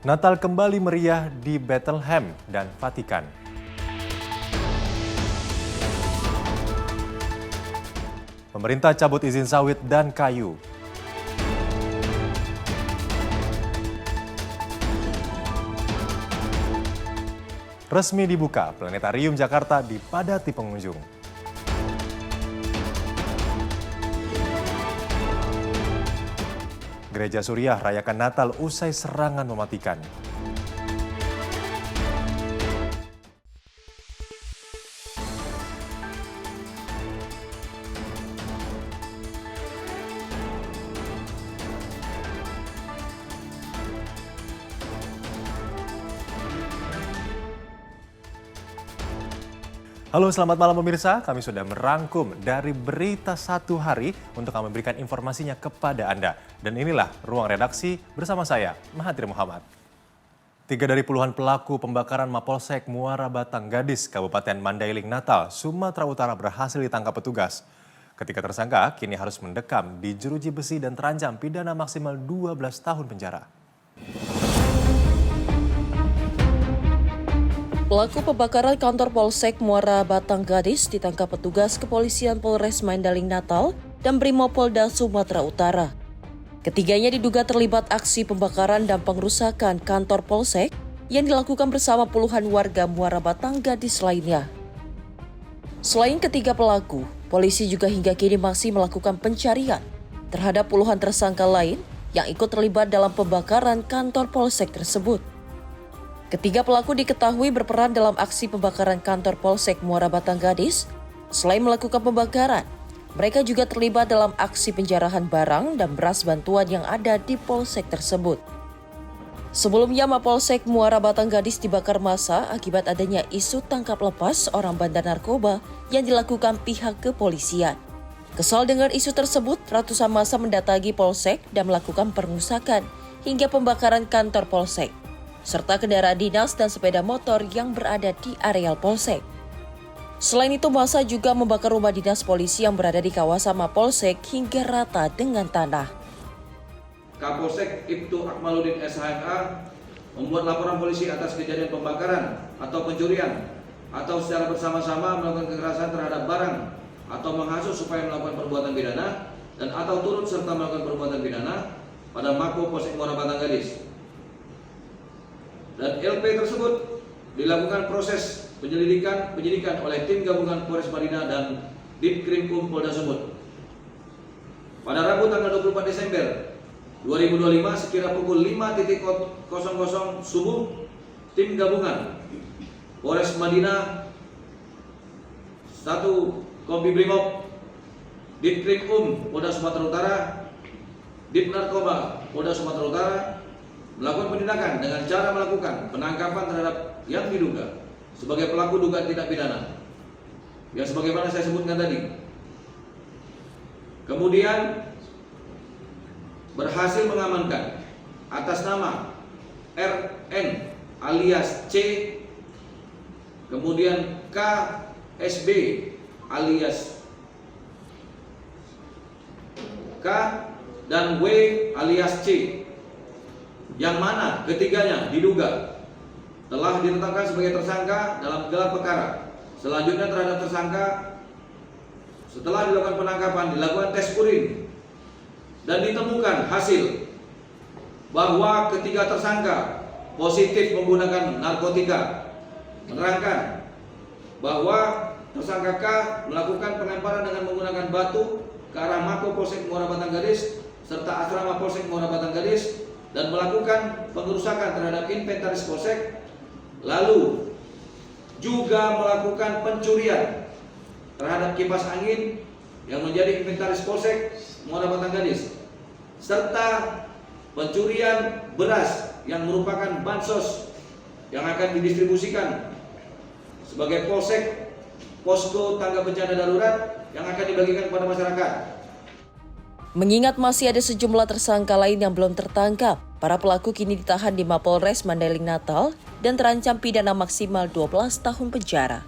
Natal kembali meriah di Bethlehem dan Vatikan. Pemerintah cabut izin sawit dan kayu. Resmi dibuka, Planetarium Jakarta dipadati pengunjung. Gereja Suriah rayakan Natal usai serangan mematikan. Halo, selamat malam pemirsa. Kami sudah merangkum dari berita satu hari untuk kami berikan informasinya kepada Anda. Dan inilah ruang redaksi bersama saya, Mahathir Muhammad. 3 dari puluhan pelaku pembakaran Mapolsek Muara Batang Gadis, Kabupaten Mandailing, Natal, Sumatera Utara berhasil ditangkap petugas. Ketiga tersangka kini harus mendekam di jeruji besi dan terancam pidana maksimal 12 tahun penjara. Pelaku pembakaran kantor Polsek Muara Batang Gadis ditangkap petugas Kepolisian Polres Mandailing Natal dan Brimopolda Sumatera Utara. Ketiganya diduga terlibat aksi pembakaran dan pengrusakan kantor Polsek yang dilakukan bersama puluhan warga Muara Batang Gadis lainnya. Selain ketiga pelaku, polisi juga hingga kini masih melakukan pencarian terhadap puluhan tersangka lain yang ikut terlibat dalam pembakaran kantor Polsek tersebut. Ketiga pelaku diketahui berperan dalam aksi pembakaran kantor Polsek Muara Batang Gadis. Selain melakukan pembakaran, mereka juga terlibat dalam aksi penjarahan barang dan beras bantuan yang ada di Polsek tersebut. Sebelumnya, Mapolsek Muara Batang Gadis dibakar massa akibat adanya isu tangkap lepas orang bandar narkoba yang dilakukan pihak kepolisian. Kesal dengan isu tersebut, ratusan massa mendatangi Polsek dan melakukan pengerusakan hingga pembakaran kantor Polsek, serta kendaraan dinas dan sepeda motor yang berada di areal Polsek. Selain itu, massa juga membakar rumah dinas polisi yang berada di kawasan Mapolsek hingga rata dengan tanah. Kapolsek Ibtu Akmaluddin SHMA membuat laporan polisi atas kejadian pembakaran atau pencurian atau secara bersama-sama melakukan kekerasan terhadap barang atau menghasut supaya melakukan perbuatan pidana dan atau turut serta melakukan perbuatan pidana pada Mako Polsek Muara Batang Gadis. Dan LP tersebut dilakukan proses penyidikan oleh tim gabungan Polres Madinah dan Ditkrimum Polda Sumut. Pada Rabu tanggal 24 Desember 2025 sekira pukul 5.00 subuh, tim gabungan Polres Madinah 1 Kompi Brimob, Ditkrimum Polda Sumatera Utara, Dit Narkoba Polda Sumatera Utara melakukan penindakan dengan cara melakukan penangkapan terhadap yang diduga sebagai pelaku dugaan tindak pidana yang sebagaimana saya sebutkan tadi. Kemudian berhasil mengamankan atas nama RN alias C, kemudian KSB alias K dan W alias C, yang mana ketiganya diduga telah ditetapkan sebagai tersangka dalam gelar perkara. Selanjutnya terhadap tersangka, setelah dilakukan penangkapan, dilakukan tes urin dan ditemukan hasil bahwa ketiga tersangka positif menggunakan narkotika. Menerangkan bahwa tersangka K melakukan pelemparan dengan menggunakan batu ke arah Mako Polsek Muara Batang Gadis serta asrama Polsek Muara Batang Gadis dan melakukan pengerusakan terhadap inventaris Polsek, lalu juga melakukan pencurian terhadap kipas angin yang menjadi inventaris Polsek Muara Batang Gadis, serta pencurian beras yang merupakan bansos yang akan didistribusikan sebagai Polsek posko tangga bencana darurat yang akan dibagikan kepada masyarakat. Mengingat masih ada sejumlah tersangka lain yang belum tertangkap, para pelaku kini ditahan di Mapolres Mandailing Natal dan terancam pidana maksimal 12 tahun penjara.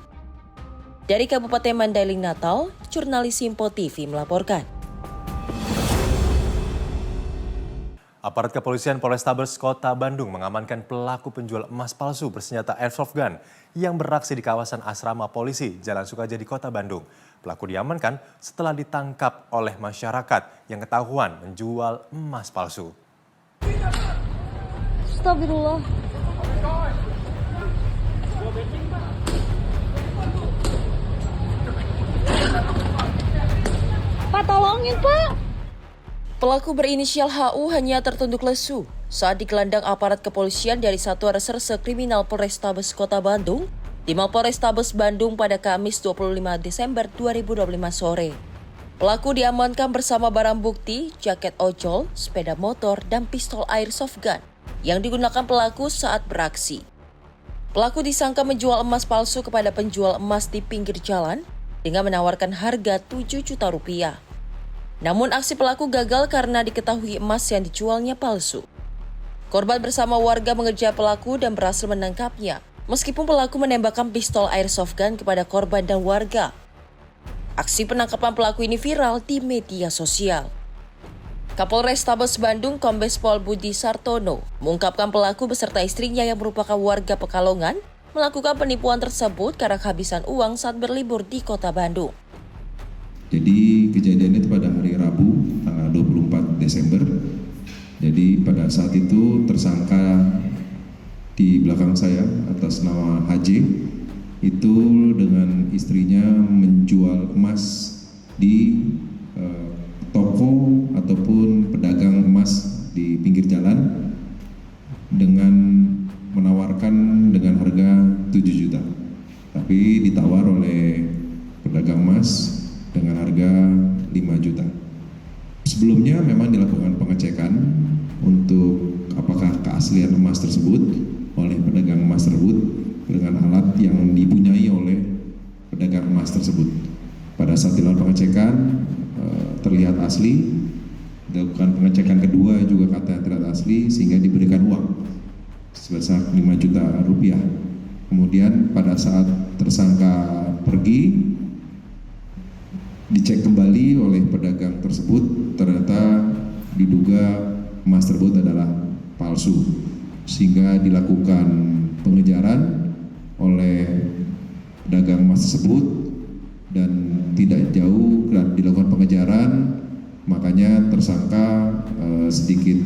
Dari Kabupaten Mandailing Natal, jurnalis Simpo TV melaporkan. Aparat kepolisian Polrestabes Kota Bandung mengamankan pelaku penjual emas palsu bersenjata airsoft gun yang beraksi di kawasan asrama polisi Jalan Sukajadi, Kota Bandung. Pelaku diamankan setelah ditangkap oleh masyarakat yang ketahuan menjual emas palsu. Astagfirullah. Pak, tolongin Pak. Pelaku berinisial HU hanya tertunduk lesu saat digelandang aparat kepolisian dari Satuan Reserse Kriminal Polrestabes Kota Bandung di Mapolrestabes Bandung pada Kamis 25 Desember 2025 sore. Pelaku diamankan bersama barang bukti, jaket ojol, sepeda motor, dan pistol airsoft gun yang digunakan pelaku saat beraksi. Pelaku disangka menjual emas palsu kepada penjual emas di pinggir jalan dengan menawarkan harga 7 juta rupiah. Namun aksi pelaku gagal karena diketahui emas yang dijualnya palsu. Korban bersama warga mengejar pelaku dan berhasil menangkapnya, meskipun pelaku menembakkan pistol airsoft gun kepada korban dan warga. Aksi penangkapan pelaku ini viral di media sosial. Kapolrestabes Bandung Kombes Pol Budi Sartono mengungkapkan pelaku beserta istrinya yang merupakan warga Pekalongan melakukan penipuan tersebut karena kehabisan uang saat berlibur di Kota Bandung. Jadi kejadiannya itu pada hari Rabu tanggal 24 Desember. Jadi pada saat itu tersangka di belakang saya atas nama HJ itu dengan istrinya menjual emas di toko ataupun pedagang emas di pinggir jalan dengan menawarkan dengan harga 7 juta. Tapi ditawar oleh pedagang emas dengan harga 5 juta. Sebelumnya memang dilakukan pengecekan untuk apakah keaslian emas tersebut oleh pedagang emas tersebut dengan alat yang dipunyai oleh pedagang emas tersebut. Pada saat dilakukan pengecekan terlihat asli, dilakukan pengecekan kedua juga katanya terlihat asli sehingga diberikan uang sebesar 5 juta rupiah. Kemudian pada saat tersangka pergi, dicek kembali oleh pedagang tersebut, ternyata diduga emas tersebut adalah palsu, sehingga dilakukan pengejaran oleh pedagang emas tersebut dan tidak jauh dilakukan pengejaran, makanya tersangka sedikit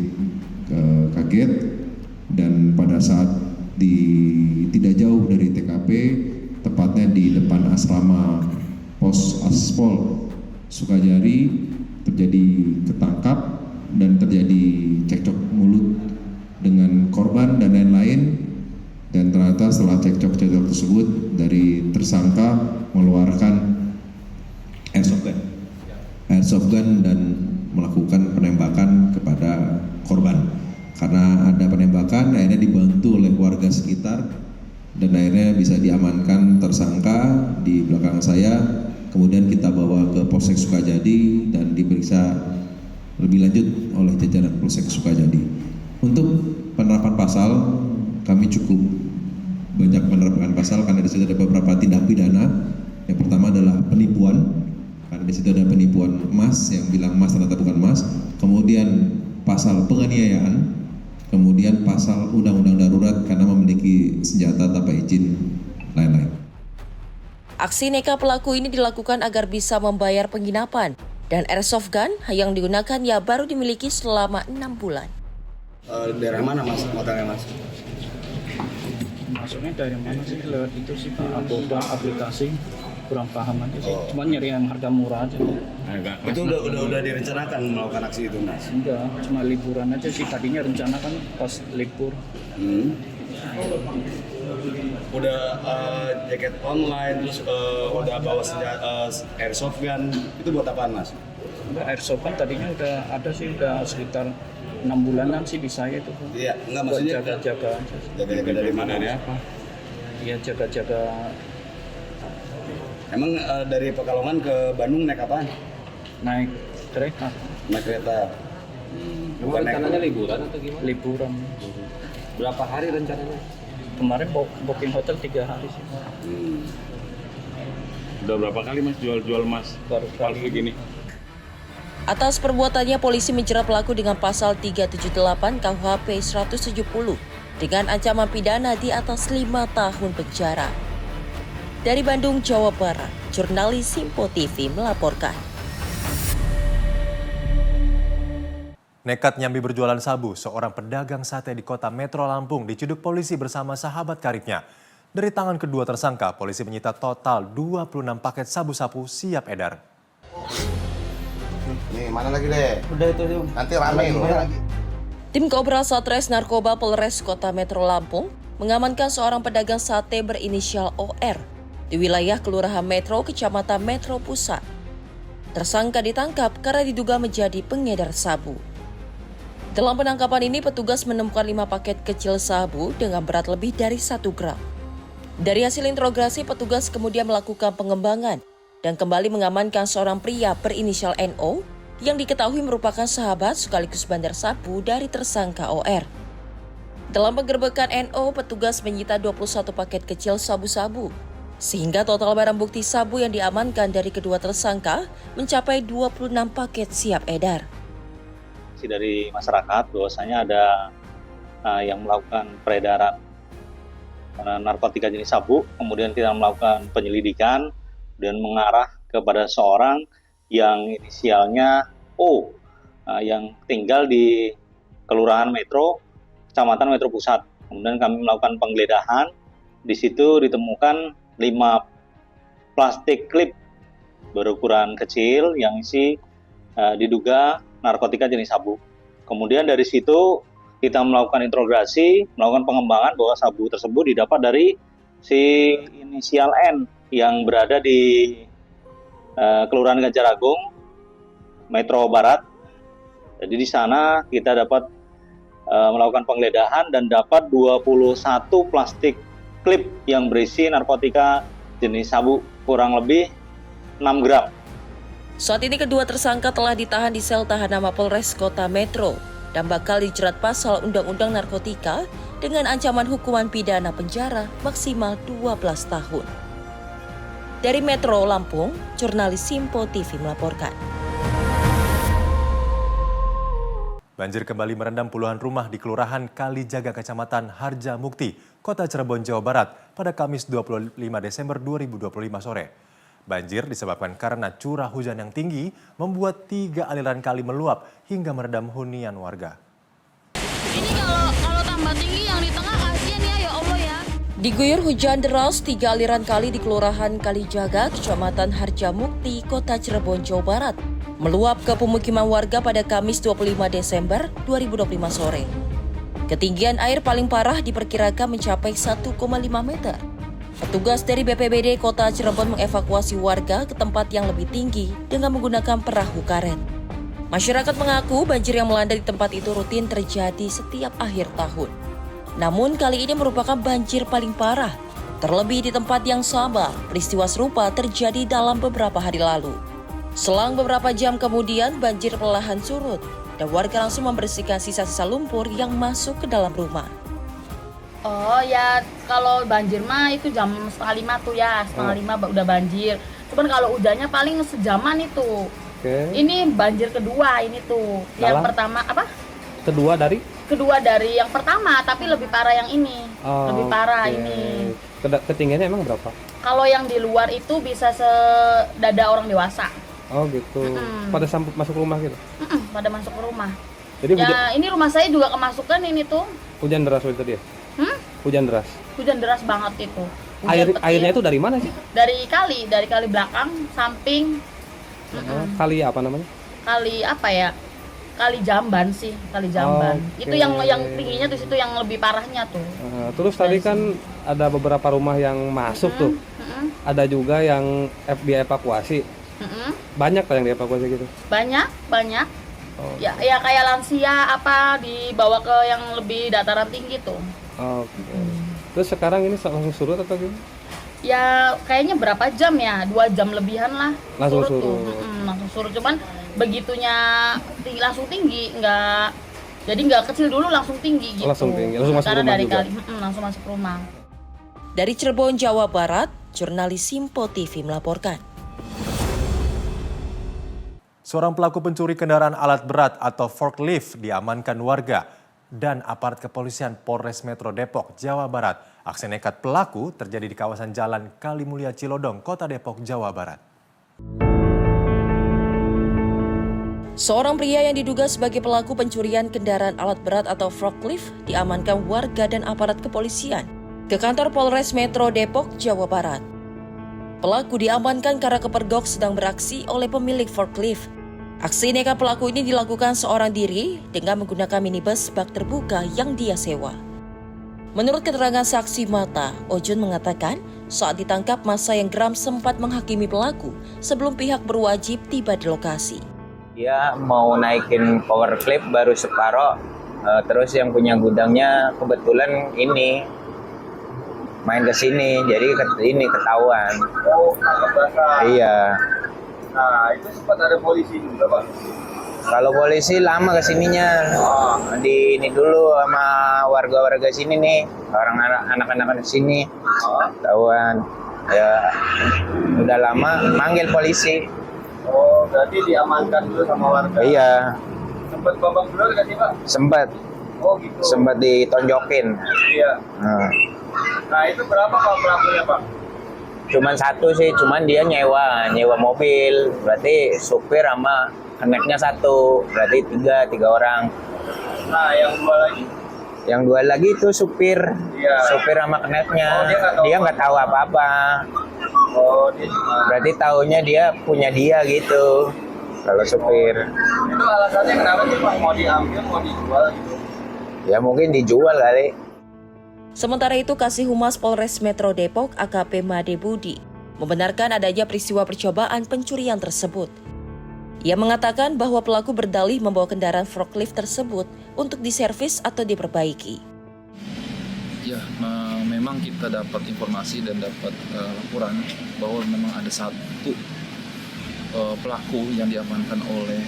kaget dan pada saat tidak jauh dari TKP, tepatnya di depan asrama Pos Aspol Sukajadi, terjadi ketangkap dan terjadi cekcok mulut dengan korban dan lain-lain. Dan ternyata setelah cekcok tersebut dari tersangka mengeluarkan airsoft gun dan melakukan penembakan kepada korban. Karena ada penembakan, akhirnya dibantu oleh warga sekitar dan akhirnya bisa diamankan tersangka di belakang saya. Kemudian kita bawa ke Polsek Sukajadi dan diperiksa lebih lanjut oleh jajaran Polsek Sukajadi. Untuk penerapan pasal, kami cukup banyak menerapkan pasal karena di situ ada beberapa tindak pidana. Yang pertama adalah penipuan, karena di situ ada penipuan emas yang bilang emas ternyata bukan emas. Kemudian pasal penganiayaan, kemudian pasal undang-undang darurat karena memiliki senjata tanpa izin, lain-lain. Aksi nekat pelaku ini dilakukan agar bisa membayar penginapan dan airsoft gun yang digunakan ya baru dimiliki selama 6 bulan. Daerah mana mas motornya mas? Masuknya dari mana sih? Lewat itu sih Pak, udah aplikasi, kurang paham aja sih. Cuma nyari yang harga murah aja. Itu udah direncanakan melakukan aksi itu mas? Enggak, cuma liburan aja sih. Tadinya rencana kan pas libur. Udah jaket online, terus udah bawa airsoft gun, itu buat apaan mas? Enggak, airsoft kan tadinya udah ada sih, udah sekitar 6 bulanan sih di saya itu. Iya, enggak maksudnya jaga-jaga aja sih. Jaga-jaga dari mana nih apa? Iya, jaga-jaga. Emang dari Pekalongan ke Bandung naik apaan? Naik kereta. Naik kereta. Bukan rencananya liburan atau gimana? Liburan. Berapa hari rencananya? Kemarin booking hotel 3 hari sih. Udah berapa kali mas jual emas Baru palsu gini? Atas perbuatannya, polisi menjerat pelaku dengan pasal 378 KUHP 170 dengan ancaman pidana di atas 5 tahun penjara. Dari Bandung, Jawa Barat, jurnalis Simpo TV melaporkan. Nekat nyambi berjualan sabu, seorang pedagang sate di kota Metro Lampung diciduk polisi bersama sahabat karibnya. Dari tangan kedua tersangka, polisi menyita total 26 paket sabu-sabu siap edar. Nih, mana lagi deh? Udah itu Nanti rame loh. Tim Kobra Satres Narkoba Polres Kota Metro Lampung mengamankan seorang pedagang sate berinisial OR di wilayah Kelurahan Metro, Kecamatan Metro Pusat. Tersangka ditangkap karena diduga menjadi pengedar sabu. Dalam penangkapan ini, petugas menemukan 5 paket kecil sabu dengan berat lebih dari 1 gram. Dari hasil interogasi, petugas kemudian melakukan pengembangan dan kembali mengamankan seorang pria berinisial NO yang diketahui merupakan sahabat sekaligus bandar sabu dari tersangka OR. Dalam penggerbekan NO, petugas menyita 21 paket kecil sabu-sabu, sehingga total barang bukti sabu yang diamankan dari kedua tersangka mencapai 26 paket siap edar. Dari masyarakat bahwasanya ada yang melakukan peredaran narkotika jenis sabu, kemudian kita melakukan penyelidikan dan mengarah kepada seorang yang inisialnya O, yang tinggal di Kelurahan Metro, Kecamatan Metro Pusat. Kemudian kami melakukan penggeledahan, di situ ditemukan 5 plastik klip berukuran kecil yang isi diduga narkotika jenis sabu. Kemudian dari situ kita melakukan interogasi, melakukan pengembangan bahwa sabu tersebut didapat dari si inisial N yang berada di Kelurahan Ganjaragung, Metro Barat. Jadi di sana kita dapat melakukan penggeledahan dan dapat 21 plastik klip yang berisi narkotika jenis sabu kurang lebih 6 gram. Saat ini kedua tersangka telah ditahan di sel tahanan Mapolres Kota Metro dan bakal dijerat pasal Undang-Undang Narkotika dengan ancaman hukuman pidana penjara maksimal 12 tahun. Dari Metro Lampung, jurnalis Simpo TV melaporkan. Banjir kembali merendam puluhan rumah di Kelurahan Kalijaga, Kecamatan Harjamukti, Kota Cirebon, Jawa Barat pada Kamis 25 Desember 2025 sore. Banjir disebabkan karena curah hujan yang tinggi membuat 3 aliran kali meluap hingga merendam hunian warga. Ini kalau tambah tinggi yang di tengah kasihan ya Allah ya. Diguyur hujan deras, 3 aliran kali di Kelurahan Kalijaga, Kecamatan Harjamukti, Kota Cirebon, Jawa Barat, meluap ke pemukiman warga pada Kamis 25 Desember 2025 sore. Ketinggian air paling parah diperkirakan mencapai 1,5 meter. Petugas dari BPBD Kota Cirebon mengevakuasi warga ke tempat yang lebih tinggi dengan menggunakan perahu karet. Masyarakat mengaku banjir yang melanda di tempat itu rutin terjadi setiap akhir tahun. Namun kali ini merupakan banjir paling parah. Terlebih di tempat yang sama, peristiwa serupa terjadi dalam beberapa hari lalu. Selang beberapa jam kemudian, banjir perlahan surut dan warga langsung membersihkan sisa-sisa lumpur yang masuk ke dalam rumah. Oh ya, kalau banjir mah itu jam 4:30 tuh ya, 4:30 udah banjir. Cuman kalau hujannya paling sejaman itu. Ini banjir kedua ini tuh. Yang pertama apa? Kedua dari yang pertama, tapi lebih parah yang ini. Lebih parah ini. Ketinggiannya emang berapa? Kalau yang di luar itu bisa sedada orang dewasa. Oh gitu. Pada sampai masuk rumah gitu? Pada masuk ke rumah. Jadi ya ini rumah saya juga kemasukan ini tuh. Hujan deras itu dia? Hujan deras? Hujan deras banget itu. Airnya itu dari mana sih? Dari kali belakang, samping. Kali apa namanya? Kali apa ya? Kali Jamban sih, Kali Jamban. Okay. Itu yang tingginya tuh situ yang lebih parahnya tuh. Terus tadi kan ada beberapa rumah yang masuk tuh. Ada juga yang dievakuasi. Banyak yang dievakuasi gitu? Banyak. Oh. Ya kayak lansia apa dibawa ke yang lebih dataran tinggi tuh. Oke. Terus sekarang ini langsung surut atau gimana? Ya kayaknya berapa jam ya? 2 jam lebihan lah. Langsung surut. Langsung surut. Cuman begitunya langsung tinggi, nggak kecil dulu langsung tinggi gitu. Langsung tinggi, langsung masuk rumah juga. Langsung masuk rumah. Dari Cirebon, Jawa Barat, jurnalis Simpo TV melaporkan. Seorang pelaku pencuri kendaraan alat berat atau forklift diamankan warga dan aparat kepolisian Polres Metro Depok, Jawa Barat. Aksi nekat pelaku terjadi di kawasan Jalan Kalimulia Cilodong, Kota Depok, Jawa Barat. Seorang pria yang diduga sebagai pelaku pencurian kendaraan alat berat atau forklift diamankan warga dan aparat kepolisian ke kantor Polres Metro Depok, Jawa Barat. Pelaku diamankan karena kepergok sedang beraksi oleh pemilik forklift. Aksi nekat pelaku ini dilakukan seorang diri dengan menggunakan minibus bak terbuka yang dia sewa. Menurut keterangan saksi mata, Ojun mengatakan saat ditangkap massa yang geram sempat menghakimi pelaku sebelum pihak berwajib tiba di lokasi. Dia mau naikin power clip baru separoh, terus yang punya gudangnya kebetulan ini main ke sini, jadi ini ketahuan. Oh, tangkap basah. Iya. Nah, itu sempat ada polisi juga, Pak. Kalau polisi lama kesininya, di ini dulu sama warga-warga sini nih, orang anak-anak di sini, ketahuan. Ya, udah lama manggil polisi. Oh, berarti diamankan dulu sama warga. Iya. Sempat babak belur nggak sih, Pak? Sempat. Oh, gitu. Sempat ditonjokin. Iya. Nah, itu berapa Pak pelakunya, Pak? Cuman satu sih, cuman dia nyewa mobil. Berarti supir sama keneknya satu, berarti tiga orang. Nah, yang dua lagi? Yang dua lagi itu supir. Iya. Supir sama keneknya. Oh, dia nggak tahu apa-apa. Oh, dia cuma... Berarti taunya dia punya dia gitu. Kalau supir. Itu alasannya kenapa sih, Pak? Mau diambil, mau dijual gitu? Ya mungkin dijual kali. Sementara itu, Kasih Humas Polres Metro Depok AKP Made Budi membenarkan adanya peristiwa percobaan pencurian tersebut. Ia mengatakan bahwa pelaku berdalih membawa kendaraan forklift tersebut untuk diservis atau diperbaiki. Ya, memang kita dapat informasi dan dapat laporan bahwa memang ada satu pelaku yang diamankan oleh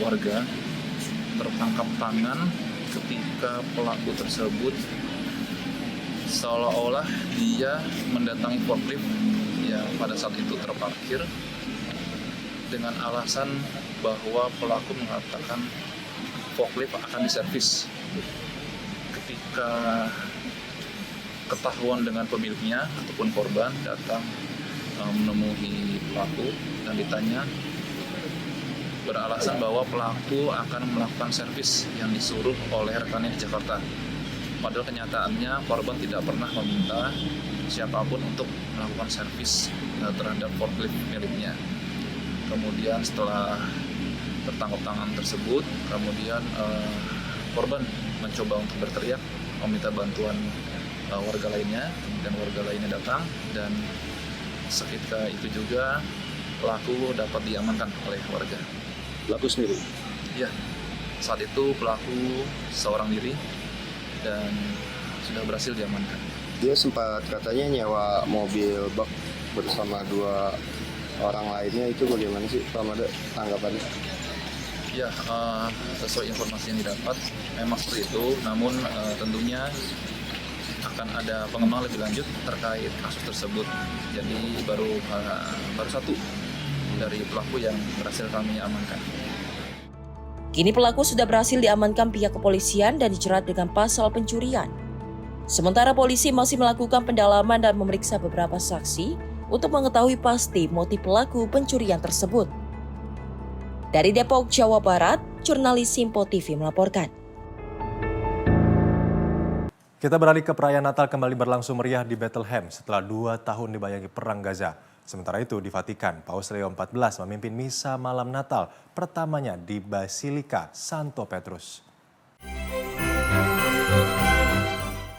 warga tertangkap tangan ketika pelaku tersebut seolah-olah dia mendatangi forklift yang pada saat itu terparkir dengan alasan bahwa pelaku mengatakan forklift akan diservis. Ketika ketahuan dengan pemiliknya ataupun korban datang menemui pelaku dan ditanya, beralasan bahwa pelaku akan melakukan servis yang disuruh oleh rekannya di Jakarta. Padahal kenyataannya korban tidak pernah meminta siapapun untuk melakukan servis terhadap forklift miliknya. Kemudian setelah tertangkap tangan tersebut, kemudian korban mencoba untuk berteriak meminta bantuan warga lainnya, kemudian warga lainnya datang dan seketika itu juga pelaku dapat diamankan oleh warga. Pelaku sendiri? Ya, saat itu pelaku seorang diri dan sudah berhasil diamankan. Dia sempat katanya nyewa mobil bak bersama dua orang lainnya, itu bagaimana sih Pak Mada tanggapannya? Ya, sesuai informasi yang didapat memang seperti itu, namun tentunya akan ada pengembangan lebih lanjut terkait kasus tersebut. Jadi baru satu dari pelaku yang berhasil kami amankan. Kini pelaku sudah berhasil diamankan pihak kepolisian dan dijerat dengan pasal pencurian. Sementara polisi masih melakukan pendalaman dan memeriksa beberapa saksi untuk mengetahui pasti motif pelaku pencurian tersebut. Dari Depok, Jawa Barat, jurnalis Simpo TV melaporkan. Kita beralih ke perayaan Natal kembali berlangsung meriah di Bethlehem setelah 2 tahun dibayangi Perang Gaza. Sementara itu di Vatikan, Paus Leo XIV memimpin misa malam Natal pertamanya di Basilika Santo Petrus.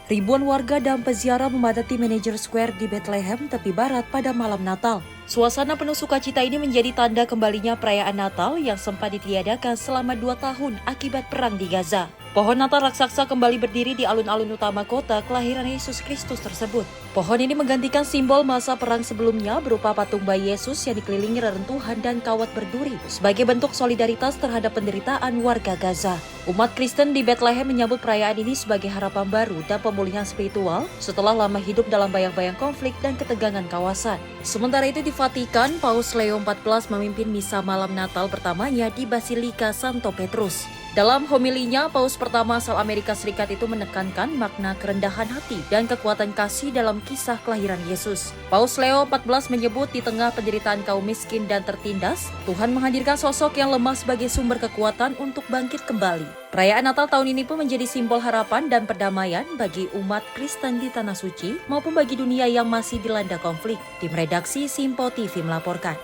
Ribuan warga dan peziarah memadati Manager Square di Bethlehem, tepi barat pada malam Natal. Suasana penuh sukacita ini menjadi tanda kembalinya perayaan Natal yang sempat ditiadakan selama 2 tahun akibat perang di Gaza. Pohon Natal raksasa kembali berdiri di alun-alun utama kota kelahiran Yesus Kristus tersebut. Pohon ini menggantikan simbol masa perang sebelumnya berupa patung bayi Yesus yang dikelilingi reruntuhan dan kawat berduri sebagai bentuk solidaritas terhadap penderitaan warga Gaza. Umat Kristen di Bethlehem menyambut perayaan ini sebagai harapan baru dan pemulihan spiritual setelah lama hidup dalam bayang-bayang konflik dan ketegangan kawasan. Sementara itu di Vatikan, Paus Leo XIV memimpin misa malam Natal pertamanya di Basilika Santo Petrus. Dalam homilinya, Paus pertama asal Amerika Serikat itu menekankan makna kerendahan hati dan kekuatan kasih dalam kisah kelahiran Yesus. Paus Leo XIV menyebut di tengah penderitaan kaum miskin dan tertindas, Tuhan menghadirkan sosok yang lemah sebagai sumber kekuatan untuk bangkit kembali. Perayaan Natal tahun ini pun menjadi simbol harapan dan perdamaian bagi umat Kristen di Tanah Suci maupun bagi dunia yang masih dilanda konflik. Tim redaksi Simpo TV melaporkan.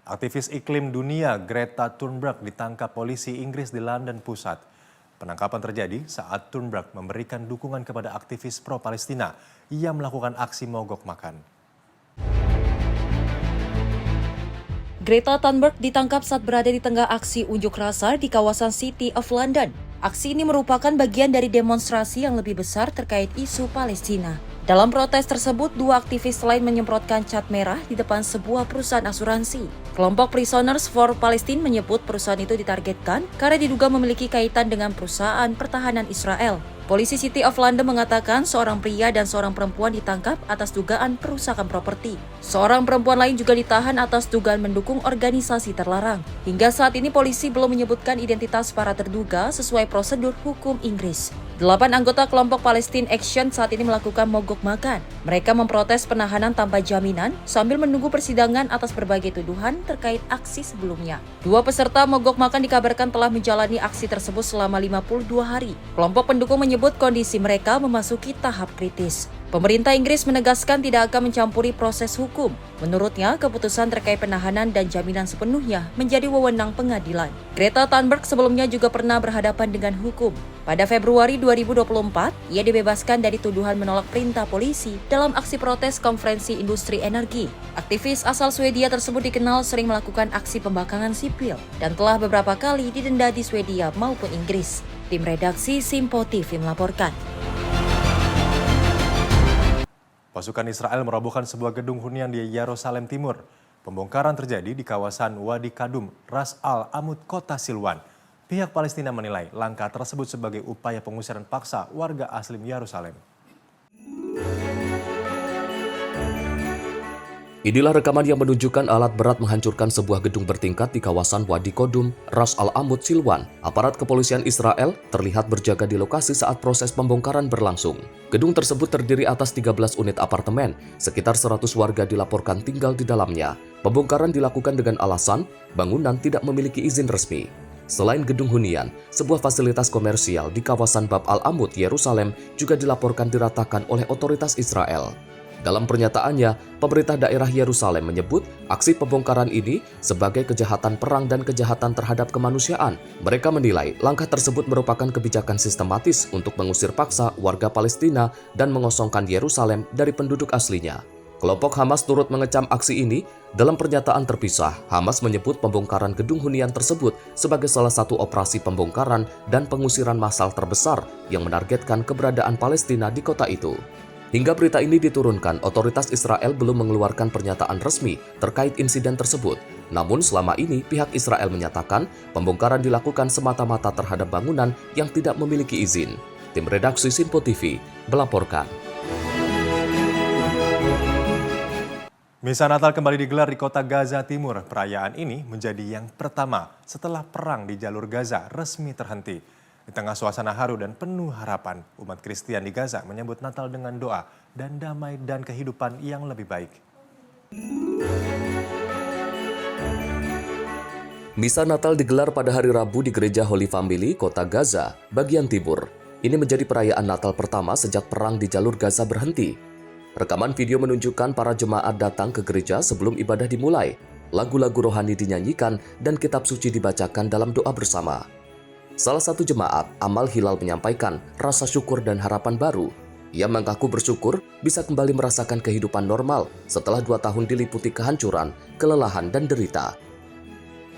Aktivis iklim dunia Greta Thunberg ditangkap polisi Inggris di London Pusat. Penangkapan terjadi saat Thunberg memberikan dukungan kepada aktivis pro-Palestina yang melakukan aksi mogok makan. Greta Thunberg ditangkap saat berada di tengah aksi unjuk rasa di kawasan City of London. Aksi ini merupakan bagian dari demonstrasi yang lebih besar terkait isu Palestina. Dalam protes tersebut, dua aktivis lain menyemprotkan cat merah di depan sebuah perusahaan asuransi. Kelompok Prisoners for Palestine menyebut perusahaan itu ditargetkan karena diduga memiliki kaitan dengan perusahaan pertahanan Israel. Polisi City of London mengatakan seorang pria dan seorang perempuan ditangkap atas dugaan perusakan properti. Seorang perempuan lain juga ditahan atas dugaan mendukung organisasi terlarang. Hingga saat ini polisi belum menyebutkan identitas para terduga sesuai prosedur hukum Inggris. 8 anggota kelompok Palestine Action saat ini melakukan mogok makan. Mereka memprotes penahanan tanpa jaminan sambil menunggu persidangan atas berbagai tuduhan terkait aksi sebelumnya. Dua peserta mogok makan dikabarkan telah menjalani aksi tersebut selama 52 hari. Kelompok pendukung menyebut kondisi mereka memasuki tahap kritis. Pemerintah Inggris menegaskan tidak akan mencampuri proses hukum. Menurutnya, keputusan terkait penahanan dan jaminan sepenuhnya menjadi wewenang pengadilan. Greta Thunberg sebelumnya juga pernah berhadapan dengan hukum. Pada Februari 2024, ia dibebaskan dari tuduhan menolak perintah polisi dalam aksi protes konferensi industri energi. Aktivis asal Swedia tersebut dikenal sering melakukan aksi pembangkangan sipil dan telah beberapa kali didenda di Swedia maupun Inggris. Tim redaksi Simpo TV melaporkan. Pasukan Israel merobohkan sebuah gedung hunian di Yerusalem Timur. Pembongkaran terjadi di kawasan Wadi Kadum, Ras Al-Amud, kota Silwan. Pihak Palestina menilai langkah tersebut sebagai upaya pengusiran paksa warga asli Yerusalem. Inilah rekaman yang menunjukkan alat berat menghancurkan sebuah gedung bertingkat di kawasan Wadi Kadum, Ras Al-Amud, Silwan. Aparat kepolisian Israel terlihat berjaga di lokasi saat proses pembongkaran berlangsung. Gedung tersebut terdiri atas 13 unit apartemen, sekitar 100 warga dilaporkan tinggal di dalamnya. Pembongkaran dilakukan dengan alasan bangunan tidak memiliki izin resmi. Selain gedung hunian, sebuah fasilitas komersial di kawasan Bab Al-Amud, Yerusalem juga dilaporkan diratakan oleh otoritas Israel. Dalam pernyataannya, pemerintah daerah Yerusalem menyebut aksi pembongkaran ini sebagai kejahatan perang dan kejahatan terhadap kemanusiaan. Mereka menilai langkah tersebut merupakan kebijakan sistematis untuk mengusir paksa warga Palestina dan mengosongkan Yerusalem dari penduduk aslinya. Kelompok Hamas turut mengecam aksi ini. Dalam pernyataan terpisah, Hamas menyebut pembongkaran gedung hunian tersebut sebagai salah satu operasi pembongkaran dan pengusiran massal terbesar yang menargetkan keberadaan Palestina di kota itu. Hingga berita ini diturunkan, otoritas Israel belum mengeluarkan pernyataan resmi terkait insiden tersebut. Namun selama ini pihak Israel menyatakan pembongkaran dilakukan semata-mata terhadap bangunan yang tidak memiliki izin. Tim redaksi Simpo TV melaporkan. Misa Natal kembali digelar di kota Gaza Timur. Perayaan ini menjadi yang pertama setelah perang di jalur Gaza resmi terhenti. Di tengah suasana haru dan penuh harapan, umat Kristian di Gaza menyambut Natal dengan doa dan damai dan kehidupan yang lebih baik. Misa Natal digelar pada hari Rabu di Gereja Holy Family, kota Gaza, bagian timur. Ini menjadi perayaan Natal pertama sejak perang di jalur Gaza berhenti. Rekaman video menunjukkan para jemaat datang ke gereja sebelum ibadah dimulai. Lagu-lagu rohani dinyanyikan dan kitab suci dibacakan dalam doa bersama. Salah satu jemaat, Amal Hilal, menyampaikan rasa syukur dan harapan baru. Ia mengaku bersyukur bisa kembali merasakan kehidupan normal setelah 2 tahun diliputi kehancuran, kelelahan, dan derita.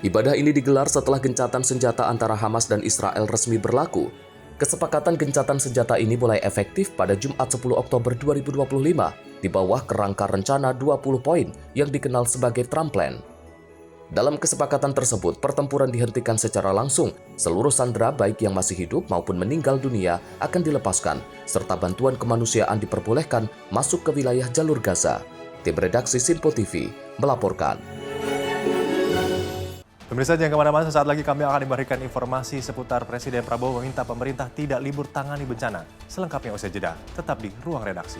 Ibadah ini digelar setelah gencatan senjata antara Hamas dan Israel resmi berlaku. Kesepakatan gencatan senjata ini mulai efektif pada Jumat 10 Oktober 2025 di bawah kerangka rencana 20 poin yang dikenal sebagai Trump Plan. Dalam kesepakatan tersebut, pertempuran dihentikan secara langsung. Seluruh sandera baik yang masih hidup maupun meninggal dunia akan dilepaskan, serta bantuan kemanusiaan diperbolehkan masuk ke wilayah jalur Gaza. Tim redaksi Sinpo TV melaporkan. Pemirsa jangan kemana-mana, sesaat lagi kami akan memberikan informasi seputar Presiden Prabowo meminta pemerintah tidak libur tangani bencana. Selengkapnya usai jeda, tetap di Ruang Redaksi.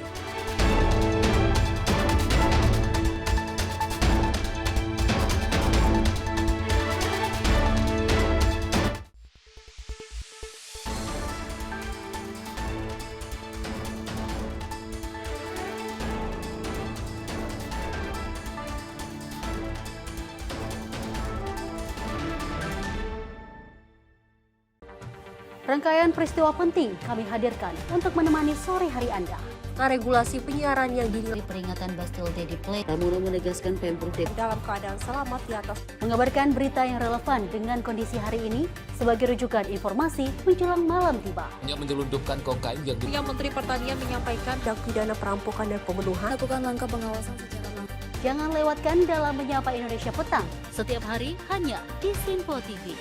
Rangkaian peristiwa penting kami hadirkan untuk menemani sore hari Anda. Regulasi penyiaran yang dinilai peringatan Bastille Day di Play. Pramono menegaskan Pemprov DKI dalam keadaan selamat di atas. Mengabarkan berita yang relevan dengan kondisi hari ini sebagai rujukan informasi menjelang malam tiba. Yang menyelundupkan kokain yang Menteri Pertanian menyampaikan tindak pidana perampokan dan pembunuhan. Lakukan langkah pengawasan secara langsung. Jangan lewatkan dalam Menyapa Indonesia Petang. Setiap hari hanya di Sinpo TV.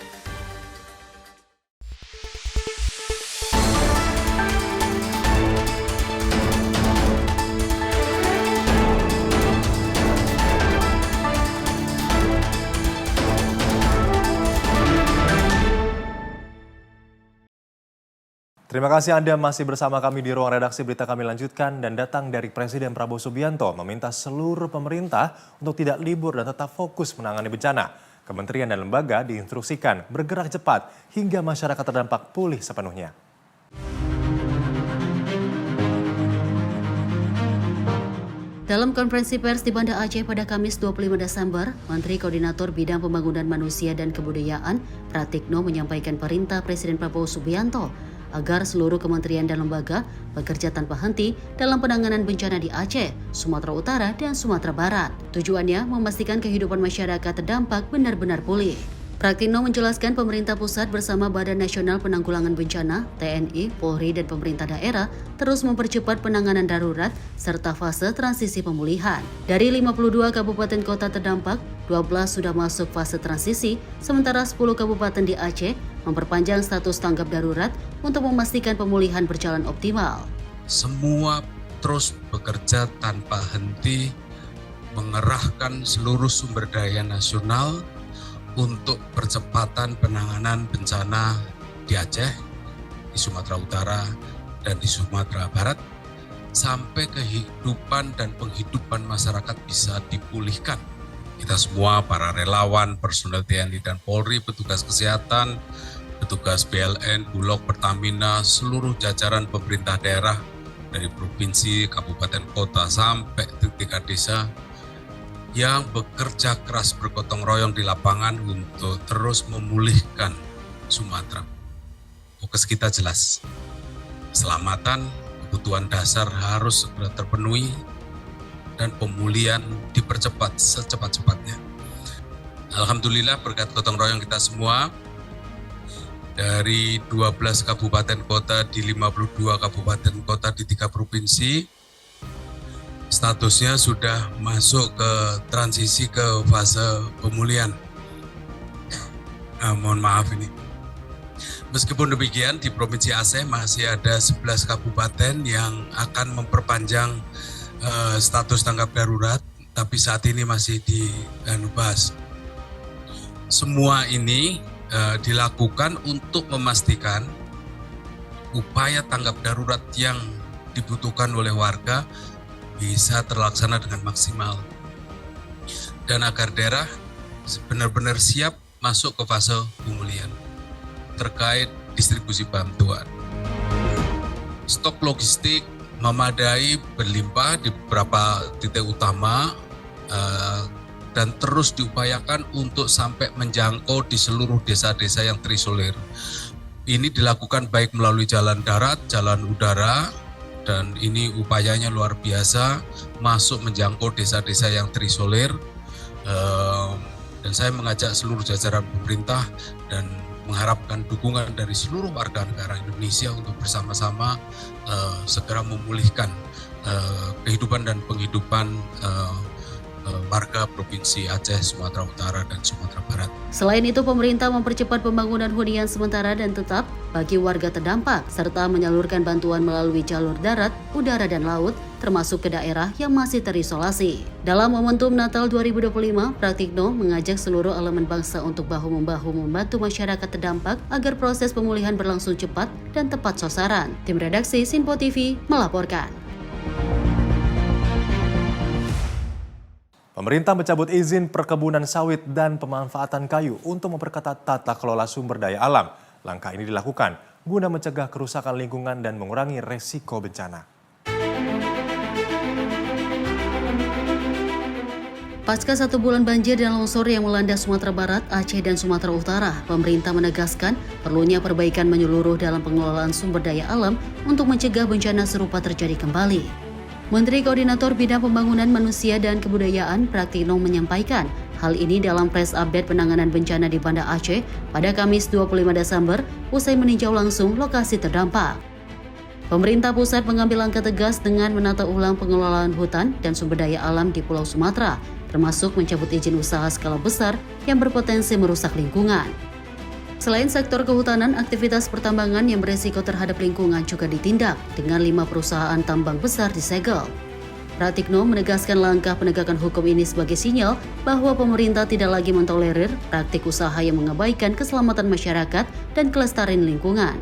Terima kasih Anda masih bersama kami di Ruang Redaksi. Berita kami lanjutkan dan datang dari Presiden Prabowo Subianto meminta seluruh pemerintah untuk tidak libur dan tetap fokus menangani bencana. Kementerian dan lembaga diinstruksikan bergerak cepat hingga masyarakat terdampak pulih sepenuhnya. Dalam konferensi pers di Banda Aceh pada Kamis 25 Desember, Menteri Koordinator Bidang Pembangunan Manusia dan Kebudayaan, Pratikno menyampaikan perintah Presiden Prabowo Subianto agar seluruh kementerian dan lembaga bekerja tanpa henti dalam penanganan bencana di Aceh, Sumatera Utara, dan Sumatera Barat. Tujuannya memastikan kehidupan masyarakat terdampak benar-benar pulih. Pratikno menjelaskan pemerintah pusat bersama Badan Nasional Penanggulangan Bencana, TNI, Polri, dan pemerintah daerah terus mempercepat penanganan darurat serta fase transisi pemulihan. Dari 52 kabupaten kota terdampak, 12 sudah masuk fase transisi, sementara 10 kabupaten di Aceh memperpanjang status tanggap darurat untuk memastikan pemulihan berjalan optimal. Semua terus bekerja tanpa henti, mengerahkan seluruh sumber daya nasional untuk percepatan penanganan bencana di Aceh, di Sumatera Utara, dan di Sumatera Barat, sampai kehidupan dan penghidupan masyarakat bisa dipulihkan. Kita semua, para relawan, personel TNI dan Polri, petugas kesehatan, petugas PLN, Bulog, Pertamina, seluruh jajaran pemerintah daerah, dari provinsi, kabupaten, kota, sampai tingkat desa, yang bekerja keras bergotong royong di lapangan untuk terus memulihkan Sumatera. Fokus kita jelas, keselamatan, kebutuhan dasar harus segera terpenuhi, dan pemulihan dipercepat secepat-cepatnya. Alhamdulillah berkat gotong royong kita semua, dari 12 kabupaten kota di 52 kabupaten kota di 3 provinsi, statusnya sudah masuk ke transisi ke fase pemulihan. Mohon maaf ini. Meskipun demikian, di Provinsi Aceh masih ada 11 kabupaten yang akan memperpanjang status tanggap darurat, tapi saat ini masih dibahas. Semua ini dilakukan untuk memastikan upaya tanggap darurat yang dibutuhkan oleh warga bisa terlaksana dengan maksimal, dan agar daerah benar-benar siap masuk ke fase pemulihan. Terkait distribusi bantuan, stok logistik memadai, berlimpah di beberapa titik utama, dan terus diupayakan untuk sampai menjangkau di seluruh desa-desa yang terisolir. Ini dilakukan baik melalui jalan darat, jalan udara, dan ini upayanya luar biasa, masuk menjangkau desa-desa yang terisolir. Dan saya mengajak seluruh jajaran pemerintah dan mengharapkan dukungan dari seluruh warga negara Indonesia untuk bersama-sama segera memulihkan kehidupan dan penghidupan warga Provinsi Aceh, Sumatera Utara, dan Sumatera Barat. Selain itu, pemerintah mempercepat pembangunan hunian sementara dan tetap bagi warga terdampak, serta menyalurkan bantuan melalui jalur darat, udara, dan laut, termasuk ke daerah yang masih terisolasi. Dalam momentum Natal 2025, Pratikno mengajak seluruh elemen bangsa untuk bahu-membahu membantu masyarakat terdampak agar proses pemulihan berlangsung cepat dan tepat sasaran. Tim redaksi Sinpo TV melaporkan. Pemerintah mencabut izin perkebunan sawit dan pemanfaatan kayu untuk memperketat tata kelola sumber daya alam. Langkah ini dilakukan guna mencegah kerusakan lingkungan dan mengurangi resiko bencana. Pasca 1 bulan banjir dan longsor yang melanda Sumatera Barat, Aceh, dan Sumatera Utara, pemerintah menegaskan perlunya perbaikan menyeluruh dalam pengelolaan sumber daya alam untuk mencegah bencana serupa terjadi kembali. Menteri Koordinator Bidang Pembangunan Manusia dan Kebudayaan Pratikno menyampaikan hal ini dalam press update penanganan bencana di Banda Aceh pada Kamis 25 Desember usai meninjau langsung lokasi terdampak. Pemerintah pusat mengambil langkah tegas dengan menata ulang pengelolaan hutan dan sumber daya alam di Pulau Sumatera, termasuk mencabut izin usaha skala besar yang berpotensi merusak lingkungan. Selain sektor kehutanan, aktivitas pertambangan yang beresiko terhadap lingkungan juga ditindak dengan 5 perusahaan tambang besar disegel. Pratikno menegaskan langkah penegakan hukum ini sebagai sinyal bahwa pemerintah tidak lagi mentolerir praktik usaha yang mengabaikan keselamatan masyarakat dan kelestarian lingkungan.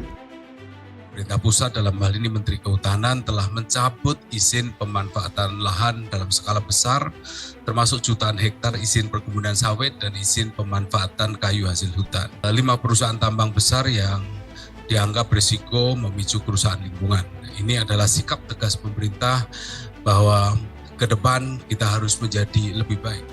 Pemerintah pusat dalam hal ini Menteri Kehutanan telah mencabut izin pemanfaatan lahan dalam skala besar, termasuk jutaan hektar izin perkebunan sawit dan izin pemanfaatan kayu hasil hutan. 5 perusahaan tambang besar yang dianggap berisiko memicu kerusakan lingkungan. Ini adalah sikap tegas pemerintah bahwa ke depan kita harus menjadi lebih baik.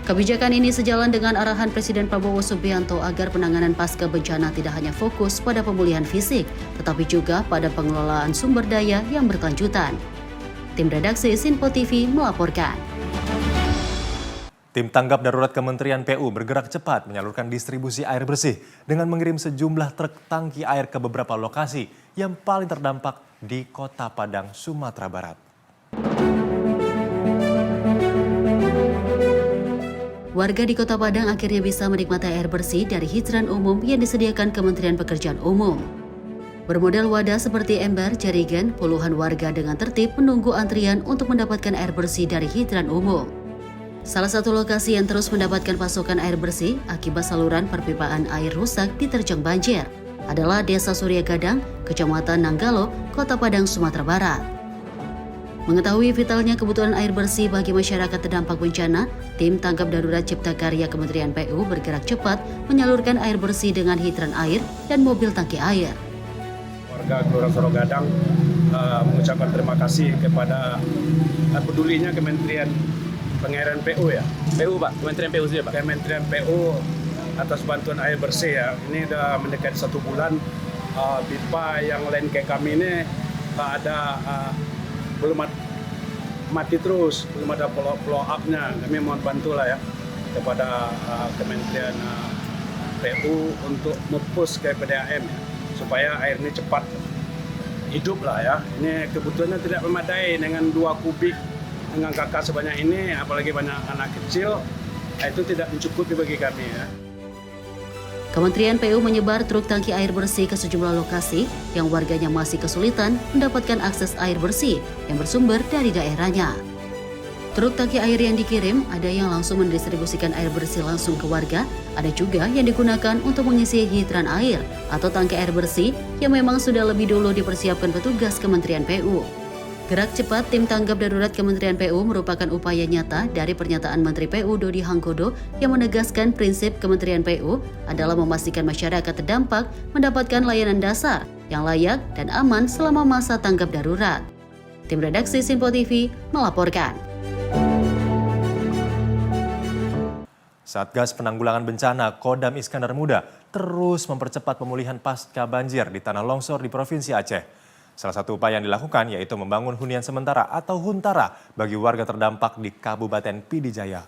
Kebijakan ini sejalan dengan arahan Presiden Prabowo Subianto agar penanganan pasca bencana tidak hanya fokus pada pemulihan fisik, tetapi juga pada pengelolaan sumber daya yang berkelanjutan. Tim redaksi Sinpo TV melaporkan. Tim tanggap darurat Kementerian PU bergerak cepat menyalurkan distribusi air bersih dengan mengirim sejumlah truk tangki air ke beberapa lokasi yang paling terdampak di Kota Padang, Sumatera Barat. Warga di Kota Padang akhirnya bisa menikmati air bersih dari hidran umum yang disediakan Kementerian Pekerjaan Umum. Bermodal wadah seperti ember, jerigen, puluhan warga dengan tertib menunggu antrian untuk mendapatkan air bersih dari hidran umum. Salah satu lokasi yang terus mendapatkan pasokan air bersih akibat saluran perpipaan air rusak diterjang banjir adalah Desa Surya Gadang, Kecamatan Nanggalo, Kota Padang, Sumatera Barat. Mengetahui vitalnya kebutuhan air bersih bagi masyarakat terdampak bencana, tim tanggap darurat Cipta Karya Kementerian PU bergerak cepat menyalurkan air bersih dengan hidran air dan mobil tangki air. Warga Kelurahan Surya Gadang mengucapkan terima kasih kepada pedulinya Kementerian Pengairan PU ya. PU Pak, Kementerian PU saja Pak. Kementerian PU atas bantuan air bersih ya. Ini udah mendekati 1 bulan. Pipa yang lain kayak kami ini belum mati terus, belum ada follow up-nya. Kami mohon bantulah ya kepada Kementerian PU untuk mempush ke PDAM ya, supaya air ini cepat hidup lah ya. Ini kebutuhannya tidak memadai dengan 2 kubik dengan kakak sebanyak ini, apalagi banyak anak kecil, itu tidak mencukupi bagi kami ya. Kementerian PU menyebar truk tangki air bersih ke sejumlah lokasi yang warganya masih kesulitan mendapatkan akses air bersih yang bersumber dari daerahnya. Truk tangki air yang dikirim ada yang langsung mendistribusikan air bersih langsung ke warga, ada juga yang digunakan untuk mengisi hidran air atau tangki air bersih yang memang sudah lebih dulu dipersiapkan petugas Kementerian PU. Gerak cepat tim tanggap darurat Kementerian PU merupakan upaya nyata dari pernyataan Menteri PU Dodi Hanggodo yang menegaskan prinsip Kementerian PU adalah memastikan masyarakat terdampak mendapatkan layanan dasar yang layak dan aman selama masa tanggap darurat. Tim redaksi Sinpo TV melaporkan. Satgas Penanggulangan Bencana Kodam Iskandar Muda terus mempercepat pemulihan pasca banjir di tanah longsor di Provinsi Aceh. Salah satu upaya yang dilakukan yaitu membangun hunian sementara atau huntara bagi warga terdampak di Kabupaten Pidi Jaya.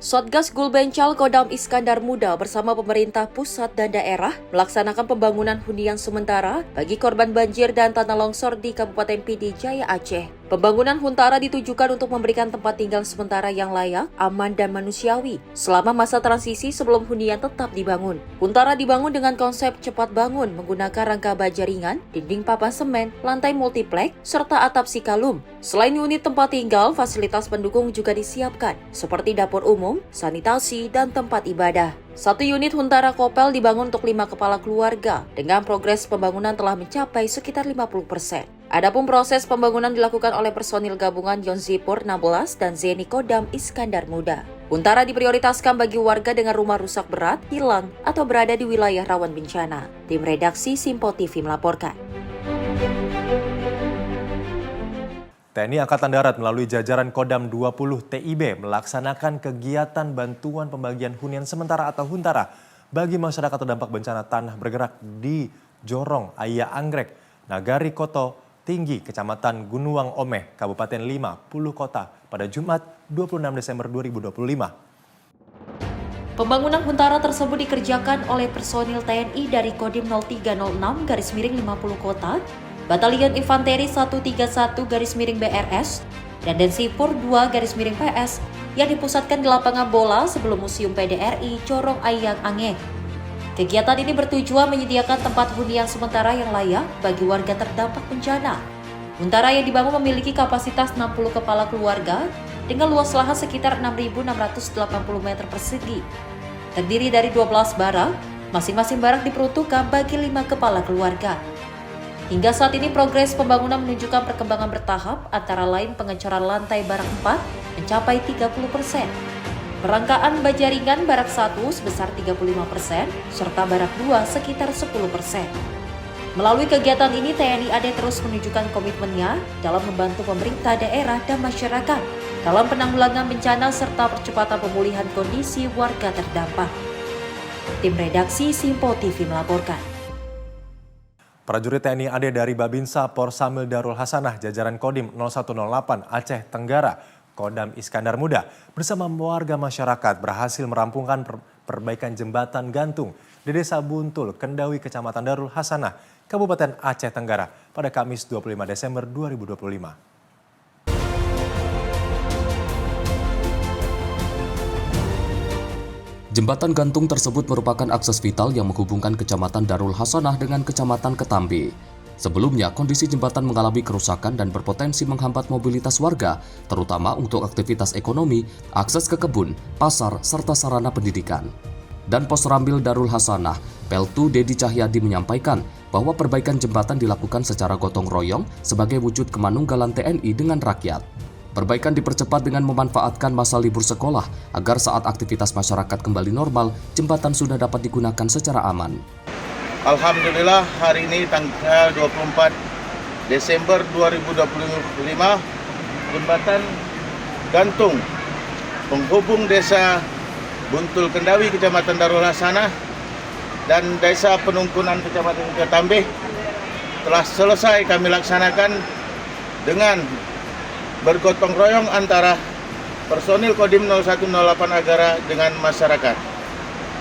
Satgas Gulbencal Kodam Iskandar Muda bersama pemerintah pusat dan daerah melaksanakan pembangunan hunian sementara bagi korban banjir dan tanah longsor di Kabupaten PD Jaya Aceh. Pembangunan huntara ditujukan untuk memberikan tempat tinggal sementara yang layak, aman, dan manusiawi selama masa transisi sebelum hunian tetap dibangun. Huntara dibangun dengan konsep cepat bangun menggunakan rangka baja ringan, dinding papan semen, lantai multiplek, serta atap sikalum. Selain unit tempat tinggal, fasilitas pendukung juga disiapkan, seperti dapur umum, sanitasi, dan tempat ibadah. 1 unit huntara kopel dibangun untuk 5 kepala keluarga, dengan progres pembangunan telah mencapai sekitar 50%. Adapun proses pembangunan dilakukan oleh personil gabungan Yonzipur 16 dan Zeni Kodam Iskandar Muda. Huntara diprioritaskan bagi warga dengan rumah rusak berat, hilang, atau berada di wilayah rawan bencana. Tim redaksi Simpo TV melaporkan. TNI Angkatan Darat melalui jajaran Kodam 20 TIB melaksanakan kegiatan bantuan pembagian hunian sementara atau huntara bagi masyarakat terdampak bencana tanah bergerak di Jorong, Aya Anggrek, Nagari Koto Tinggi, Kecamatan Gunuang Omeh, Kabupaten 50 Kota pada Jumat 26 Desember 2025. Pembangunan huntara tersebut dikerjakan oleh personil TNI dari Kodim 0306-50 Kota, Batalion Infanteri 131-BRS, dan Densipur 2-PS yang dipusatkan di lapangan bola sebelum Museum PDRI Jorong Ayang Angeh. Kegiatan ini bertujuan menyediakan tempat hunian sementara yang layak bagi warga terdampak bencana. Huntara yang dibangun memiliki kapasitas 60 kepala keluarga dengan luas lahan sekitar 6.680 meter persegi. Terdiri dari 12 barak, masing-masing barak diperuntukkan bagi 5 kepala keluarga. Hingga saat ini progres pembangunan menunjukkan perkembangan bertahap, antara lain pengecoran lantai barak 4 mencapai 30%. Perangkaan baja ringan barak 1 sebesar 35%, serta barak 2 sekitar 10%. Melalui kegiatan ini, TNI AD terus menunjukkan komitmennya dalam membantu pemerintah daerah dan masyarakat dalam penanggulangan bencana serta percepatan pemulihan kondisi warga terdampak. Tim redaksi Simpo TV melaporkan. Prajurit TNI AD dari Babinsa Porsamil Darul Hasanah jajaran Kodim 0108 Aceh Tenggara Kodam Iskandar Muda bersama warga masyarakat berhasil merampungkan perbaikan jembatan gantung di Desa Buntul, Kendawi, Kecamatan Darul Hasanah, Kabupaten Aceh Tenggara pada Kamis 25 Desember 2025. Jembatan gantung tersebut merupakan akses vital yang menghubungkan Kecamatan Darul Hasanah dengan Kecamatan Ketambi. Sebelumnya, kondisi jembatan mengalami kerusakan dan berpotensi menghambat mobilitas warga, terutama untuk aktivitas ekonomi, akses ke kebun, pasar, serta sarana pendidikan. Dan Pos Rambil Darul Hasanah, Peltu Dedi Cahyadi menyampaikan bahwa perbaikan jembatan dilakukan secara gotong royong sebagai wujud kemanunggalan TNI dengan rakyat. Perbaikan dipercepat dengan memanfaatkan masa libur sekolah agar saat aktivitas masyarakat kembali normal, jembatan sudah dapat digunakan secara aman. Alhamdulillah hari ini tanggal 24 Desember 2025 jembatan gantung penghubung Desa Buntul Kendawi Kecamatan Darul Hasanah dan Desa Penungkunan Kecamatan Ketambi telah selesai kami laksanakan dengan bergotong royong antara personil Kodim 0108 Agara dengan masyarakat.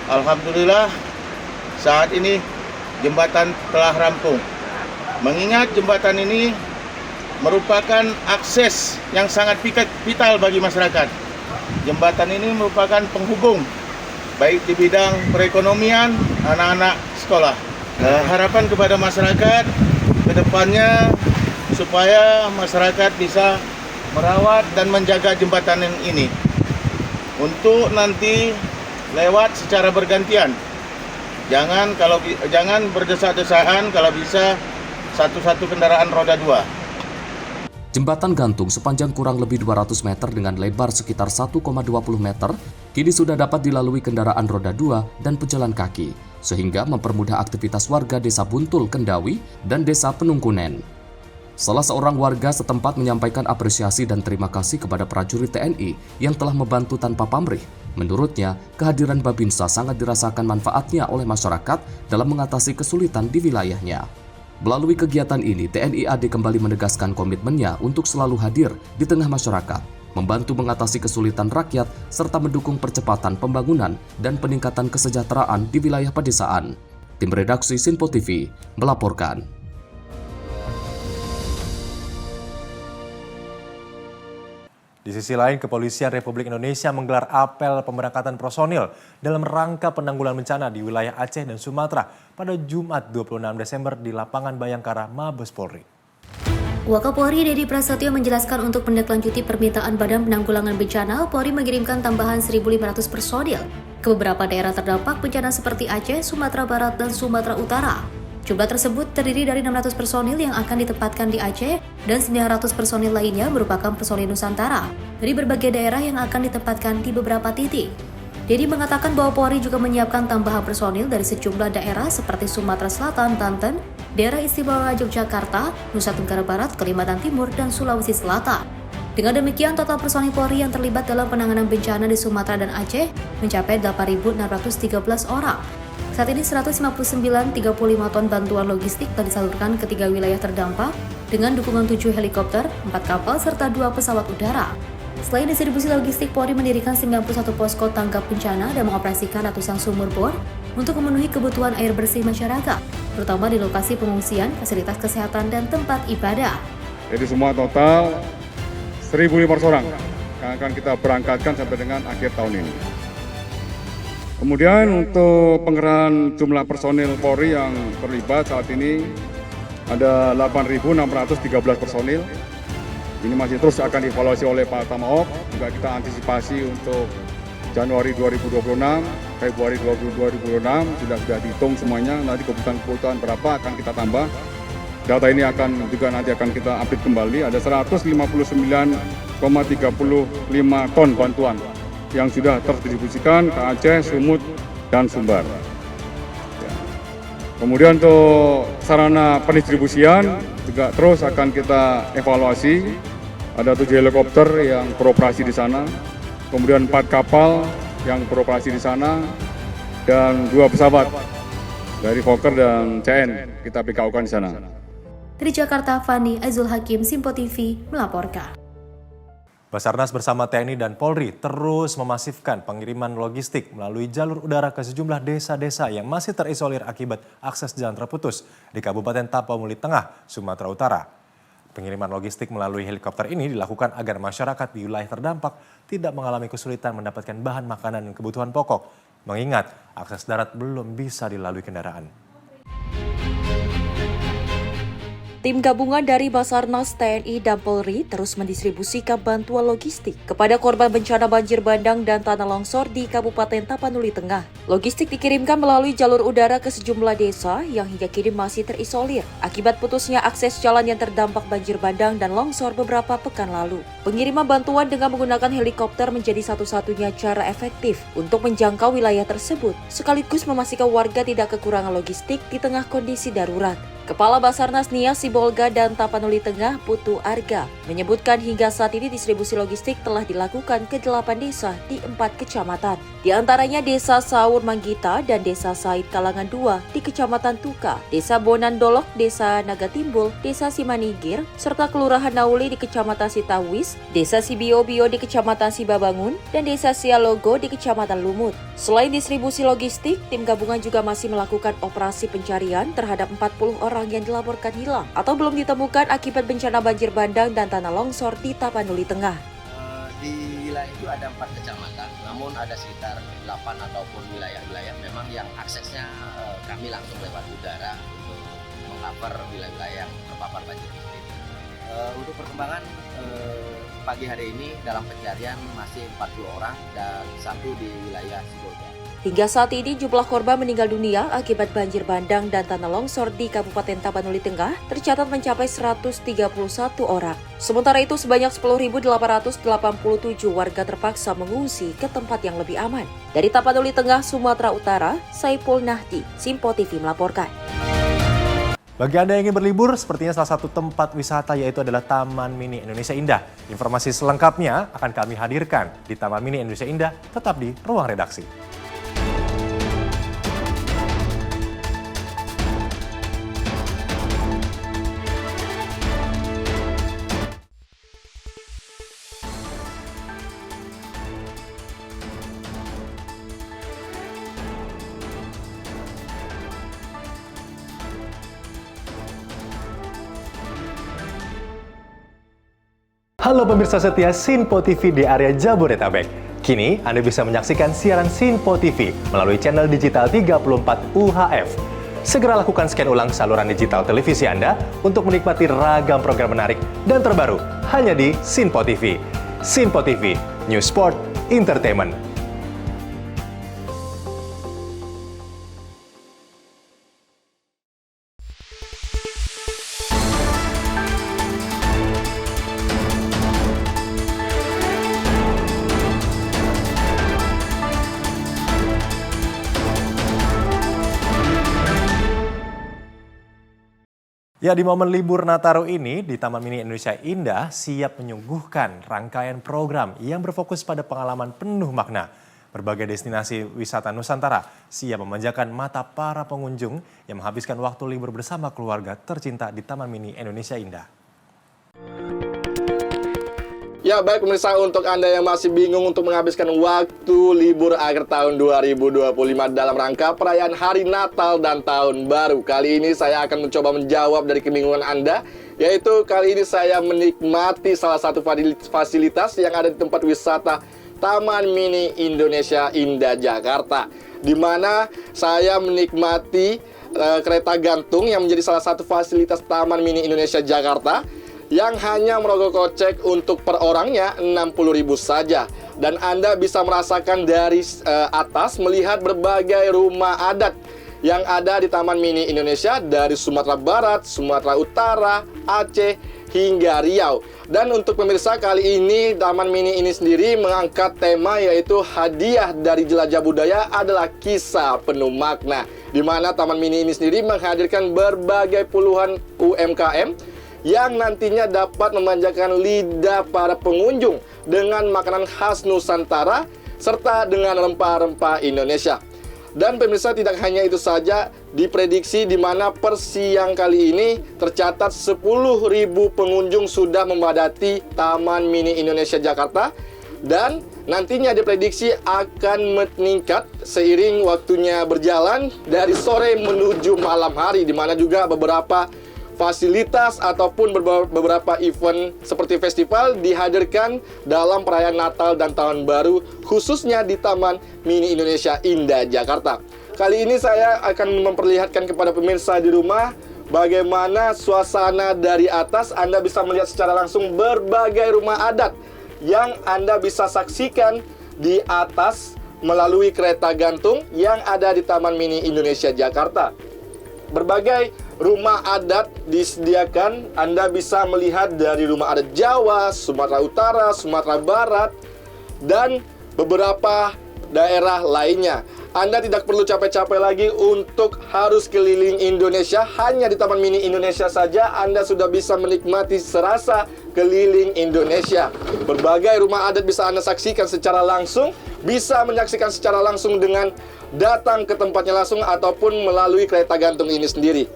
Alhamdulillah saat ini jembatan telah rampung. Mengingat jembatan ini merupakan akses yang sangat vital bagi masyarakat. Jembatan ini merupakan penghubung baik di bidang perekonomian anak-anak sekolah. Harapan kepada masyarakat ke depannya supaya masyarakat bisa merawat dan menjaga jembatan ini untuk nanti lewat secara bergantian. Jangan berdesak-desaan, kalau bisa satu-satu kendaraan roda 2. Jembatan gantung sepanjang kurang lebih 200 meter dengan lebar sekitar 1,20 meter kini sudah dapat dilalui kendaraan roda 2 dan pejalan kaki, sehingga mempermudah aktivitas warga Desa Buntul Kendawi dan Desa Penungkunen. Salah seorang warga setempat menyampaikan apresiasi dan terima kasih kepada prajurit TNI yang telah membantu tanpa pamrih. Menurutnya, kehadiran Babinsa sangat dirasakan manfaatnya oleh masyarakat dalam mengatasi kesulitan di wilayahnya. Melalui kegiatan ini, TNI AD kembali menegaskan komitmennya untuk selalu hadir di tengah masyarakat, membantu mengatasi kesulitan rakyat serta mendukung percepatan pembangunan dan peningkatan kesejahteraan di wilayah pedesaan. Tim redaksi Sinpo TV melaporkan. Di sisi lain, Kepolisian Republik Indonesia menggelar apel pemberangkatan personil dalam rangka penanggulangan bencana di wilayah Aceh dan Sumatera pada Jumat 26 Desember di lapangan Bayangkara, Mabes Polri. Wakapolri Dedi Prasetyo menjelaskan untuk menindaklanjuti permintaan Badan Penanggulangan Bencana, Polri mengirimkan tambahan 1.500 personil ke beberapa daerah terdampak bencana seperti Aceh, Sumatera Barat, dan Sumatera Utara. Jumlah tersebut terdiri dari 600 personil yang akan ditempatkan di Aceh dan 900 personil lainnya merupakan personil Nusantara dari berbagai daerah yang akan ditempatkan di beberapa titik. Dedi mengatakan bahwa Polri juga menyiapkan tambahan personil dari sejumlah daerah seperti Sumatera Selatan, Banten, Daerah Istimewa Yogyakarta, Nusa Tenggara Barat, Kalimantan Timur, dan Sulawesi Selatan. Dengan demikian, total personil Polri yang terlibat dalam penanganan bencana di Sumatera dan Aceh mencapai 8.613 orang. Saat ini 159,35 ton bantuan logistik telah disalurkan ke 3 wilayah terdampak dengan dukungan 7 helikopter, 4 kapal, serta 2 pesawat udara. Selain distribusi logistik, Polri mendirikan 91 posko tanggap bencana dan mengoperasikan ratusan sumur bor untuk memenuhi kebutuhan air bersih masyarakat, terutama di lokasi pengungsian, fasilitas kesehatan, dan tempat ibadah. Jadi semua total 1.500 orang yang akan kita berangkatkan sampai dengan akhir tahun ini. Kemudian untuk pengerahan jumlah personil Polri yang terlibat saat ini ada 8.613 personil. Ini masih terus akan dievaluasi oleh Pak Tamaop. Juga kita antisipasi untuk Januari 2026, Februari 2026 sudah dihitung semuanya. Nanti kebutuhan berapa akan kita tambah. Data ini akan juga nanti akan kita update kembali. Ada 159,35 ton bantuan yang sudah terdistribusikan ke Aceh, Sumut, dan Sumbar. Kemudian untuk sarana pendistribusian juga terus akan kita evaluasi. Ada 7 helikopter yang beroperasi di sana, kemudian 4 kapal yang beroperasi di sana, dan 2 pesawat dari Fokker dan CN kita PKU-kan di sana. Dari Jakarta, Fani Azul Hakim, Sinpo TV melaporkan. Basarnas bersama TNI dan Polri terus memasifkan pengiriman logistik melalui jalur udara ke sejumlah desa-desa yang masih terisolir akibat akses jalan terputus di Kabupaten Tapanuli Tengah, Sumatera Utara. Pengiriman logistik melalui helikopter ini dilakukan agar masyarakat di wilayah terdampak tidak mengalami kesulitan mendapatkan bahan makanan dan kebutuhan pokok, mengingat akses darat belum bisa dilalui kendaraan. Tim gabungan dari Basarnas, TNI, dan Polri terus mendistribusikan bantuan logistik kepada korban bencana banjir bandang dan tanah longsor di Kabupaten Tapanuli Tengah. Logistik dikirimkan melalui jalur udara ke sejumlah desa yang hingga kini masih terisolir akibat putusnya akses jalan yang terdampak banjir bandang dan longsor beberapa pekan lalu. Pengiriman bantuan dengan menggunakan helikopter menjadi satu-satunya cara efektif untuk menjangkau wilayah tersebut, sekaligus memastikan warga tidak kekurangan logistik di tengah kondisi darurat. Kepala Basarnas Nias Sibolga dan Tapanuli Tengah, Putu Arga, menyebutkan hingga saat ini distribusi logistik telah dilakukan ke 8 desa di 4 kecamatan. Di antaranya Desa Saur Manggita dan Desa Said Kalangan 2 di Kecamatan Tuka, Desa Bonandolok, Desa Nagatimbul, Desa Simanigir, serta Kelurahan Nauli di Kecamatan Sitawis, Desa Sibio-Bio di Kecamatan Sibabangun, dan Desa Sialogo di Kecamatan Lumut. Selain distribusi logistik, tim gabungan juga masih melakukan operasi pencarian terhadap 40 orang yang dilaporkan hilang atau belum ditemukan akibat bencana banjir bandang dan tanah longsor di Tapanuli Tengah. Di wilayah itu ada 4 kecamatan, namun ada sekitar 8 ataupun wilayah-wilayah memang yang aksesnya kami langsung lewat udara untuk mengcover wilayah-wilayah yang terpapar banjir iklim. Untuk perkembangan pagi hari ini dalam pencarian masih 40 orang dan 1 di wilayah Sibolga. Hingga saat ini jumlah korban meninggal dunia akibat banjir bandang dan tanah longsor di Kabupaten Tapanuli Tengah tercatat mencapai 131 orang. Sementara itu sebanyak 10.887 warga terpaksa mengungsi ke tempat yang lebih aman. Dari Tapanuli Tengah, Sumatera Utara, Saipul Nahdi, Sinpo TV melaporkan. Bagi Anda yang ingin berlibur, sepertinya salah satu tempat wisata yaitu adalah Taman Mini Indonesia Indah. Informasi selengkapnya akan kami hadirkan di Taman Mini Indonesia Indah, tetap di Ruang Redaksi. Halo pemirsa setia Sinpo TV di area Jabodetabek. Kini Anda bisa menyaksikan siaran Sinpo TV melalui channel digital 34 UHF. Segera lakukan scan ulang saluran digital televisi Anda untuk menikmati ragam program menarik dan terbaru hanya di Sinpo TV. Sinpo TV, News Sport, Entertainment. Ya, di momen libur Nataru ini, di Taman Mini Indonesia Indah siap menyuguhkan rangkaian program yang berfokus pada pengalaman penuh makna. Berbagai destinasi wisata Nusantara siap memanjakan mata para pengunjung yang menghabiskan waktu libur bersama keluarga tercinta di Taman Mini Indonesia Indah. Ya baik pemirsa, untuk Anda yang masih bingung untuk menghabiskan waktu libur akhir tahun 2025 dalam rangka perayaan Hari Natal dan Tahun Baru, kali ini saya akan mencoba menjawab dari kebingungan Anda, yaitu kali ini saya menikmati salah satu fasilitas yang ada di tempat wisata Taman Mini Indonesia Indah Jakarta, di mana saya menikmati kereta gantung yang menjadi salah satu fasilitas Taman Mini Indonesia Jakarta yang hanya merogoh kocek untuk per orangnya 60.000 saja. Dan Anda bisa merasakan dari atas melihat berbagai rumah adat yang ada di Taman Mini Indonesia dari Sumatera Barat, Sumatera Utara, Aceh, hingga Riau. Dan untuk pemirsa, kali ini Taman Mini ini sendiri mengangkat tema yaitu hadiah dari jelajah budaya adalah kisah penuh makna, di mana Taman Mini ini sendiri menghadirkan berbagai puluhan UMKM yang nantinya dapat memanjakan lidah para pengunjung dengan makanan khas Nusantara serta dengan rempah-rempah Indonesia. Dan pemirsa, tidak hanya itu saja, diprediksi di mana per siang kali ini tercatat 10.000 pengunjung sudah memadati Taman Mini Indonesia Jakarta, dan nantinya diprediksi akan meningkat seiring waktunya berjalan dari sore menuju malam hari, di mana juga beberapa fasilitas ataupun beberapa event seperti festival dihadirkan dalam perayaan Natal dan Tahun Baru, khususnya di Taman Mini Indonesia Indah Jakarta. Kali ini saya akan memperlihatkan kepada pemirsa di rumah bagaimana suasana dari atas. Anda bisa melihat secara langsung berbagai rumah adat yang Anda bisa saksikan di atas melalui kereta gantung yang ada di Taman Mini Indonesia Jakarta. Berbagai rumah adat disediakan. Anda bisa melihat dari rumah adat Jawa, Sumatera Utara, Sumatera Barat, dan beberapa daerah lainnya. Anda tidak perlu capek-capek lagi untuk harus keliling Indonesia. Hanya di Taman Mini Indonesia saja Anda sudah bisa menikmati serasa keliling Indonesia. Berbagai rumah adat bisa Anda saksikan secara langsung, bisa menyaksikan secara langsung dengan datang ke tempatnya langsung ataupun melalui kereta gantung ini sendiri.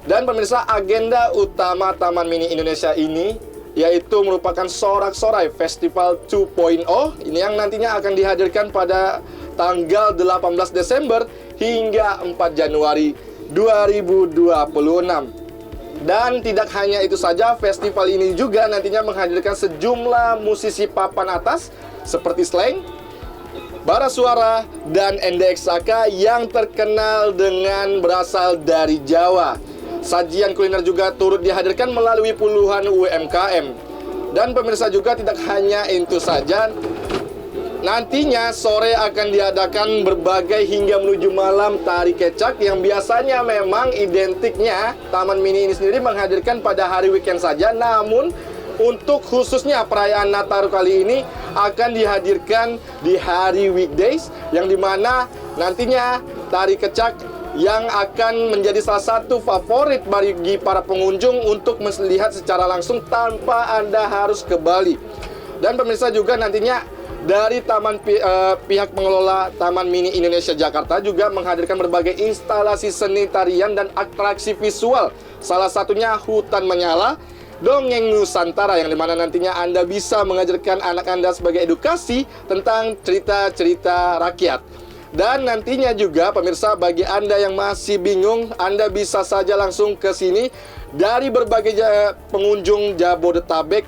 Dan pemirsa, agenda utama Taman Mini Indonesia ini yaitu merupakan Sorak-Sorai Festival 2.0. Ini yang nantinya akan dihadirkan pada tanggal 18 Desember hingga 4 Januari 2026. Dan tidak hanya itu saja, festival ini juga nantinya menghadirkan sejumlah musisi papan atas seperti Slank, Bara Suara, dan NDXAK yang terkenal dengan berasal dari Jawa. Sajian kuliner juga turut dihadirkan melalui puluhan UMKM. Dan pemirsa, juga tidak hanya itu saja, nantinya sore akan diadakan berbagai hingga menuju malam tari kecak yang biasanya memang identiknya Taman Mini ini sendiri menghadirkan pada hari weekend saja. Namun untuk khususnya perayaan Nataru kali ini akan dihadirkan di hari weekdays, yang dimana nantinya tari kecak yang akan menjadi salah satu favorit bagi para pengunjung untuk melihat secara langsung tanpa Anda harus ke Bali. Dan pemirsa, juga nantinya dari pihak pengelola Taman Mini Indonesia Jakarta juga menghadirkan berbagai instalasi seni tarian dan atraksi visual. Salah satunya Hutan Menyala, Dongeng Nusantara, yang dimana nantinya Anda bisa mengajarkan anak Anda sebagai edukasi tentang cerita-cerita rakyat. Dan nantinya juga pemirsa, bagi Anda yang masih bingung, Anda bisa saja langsung ke sini dari berbagai pengunjung Jabodetabek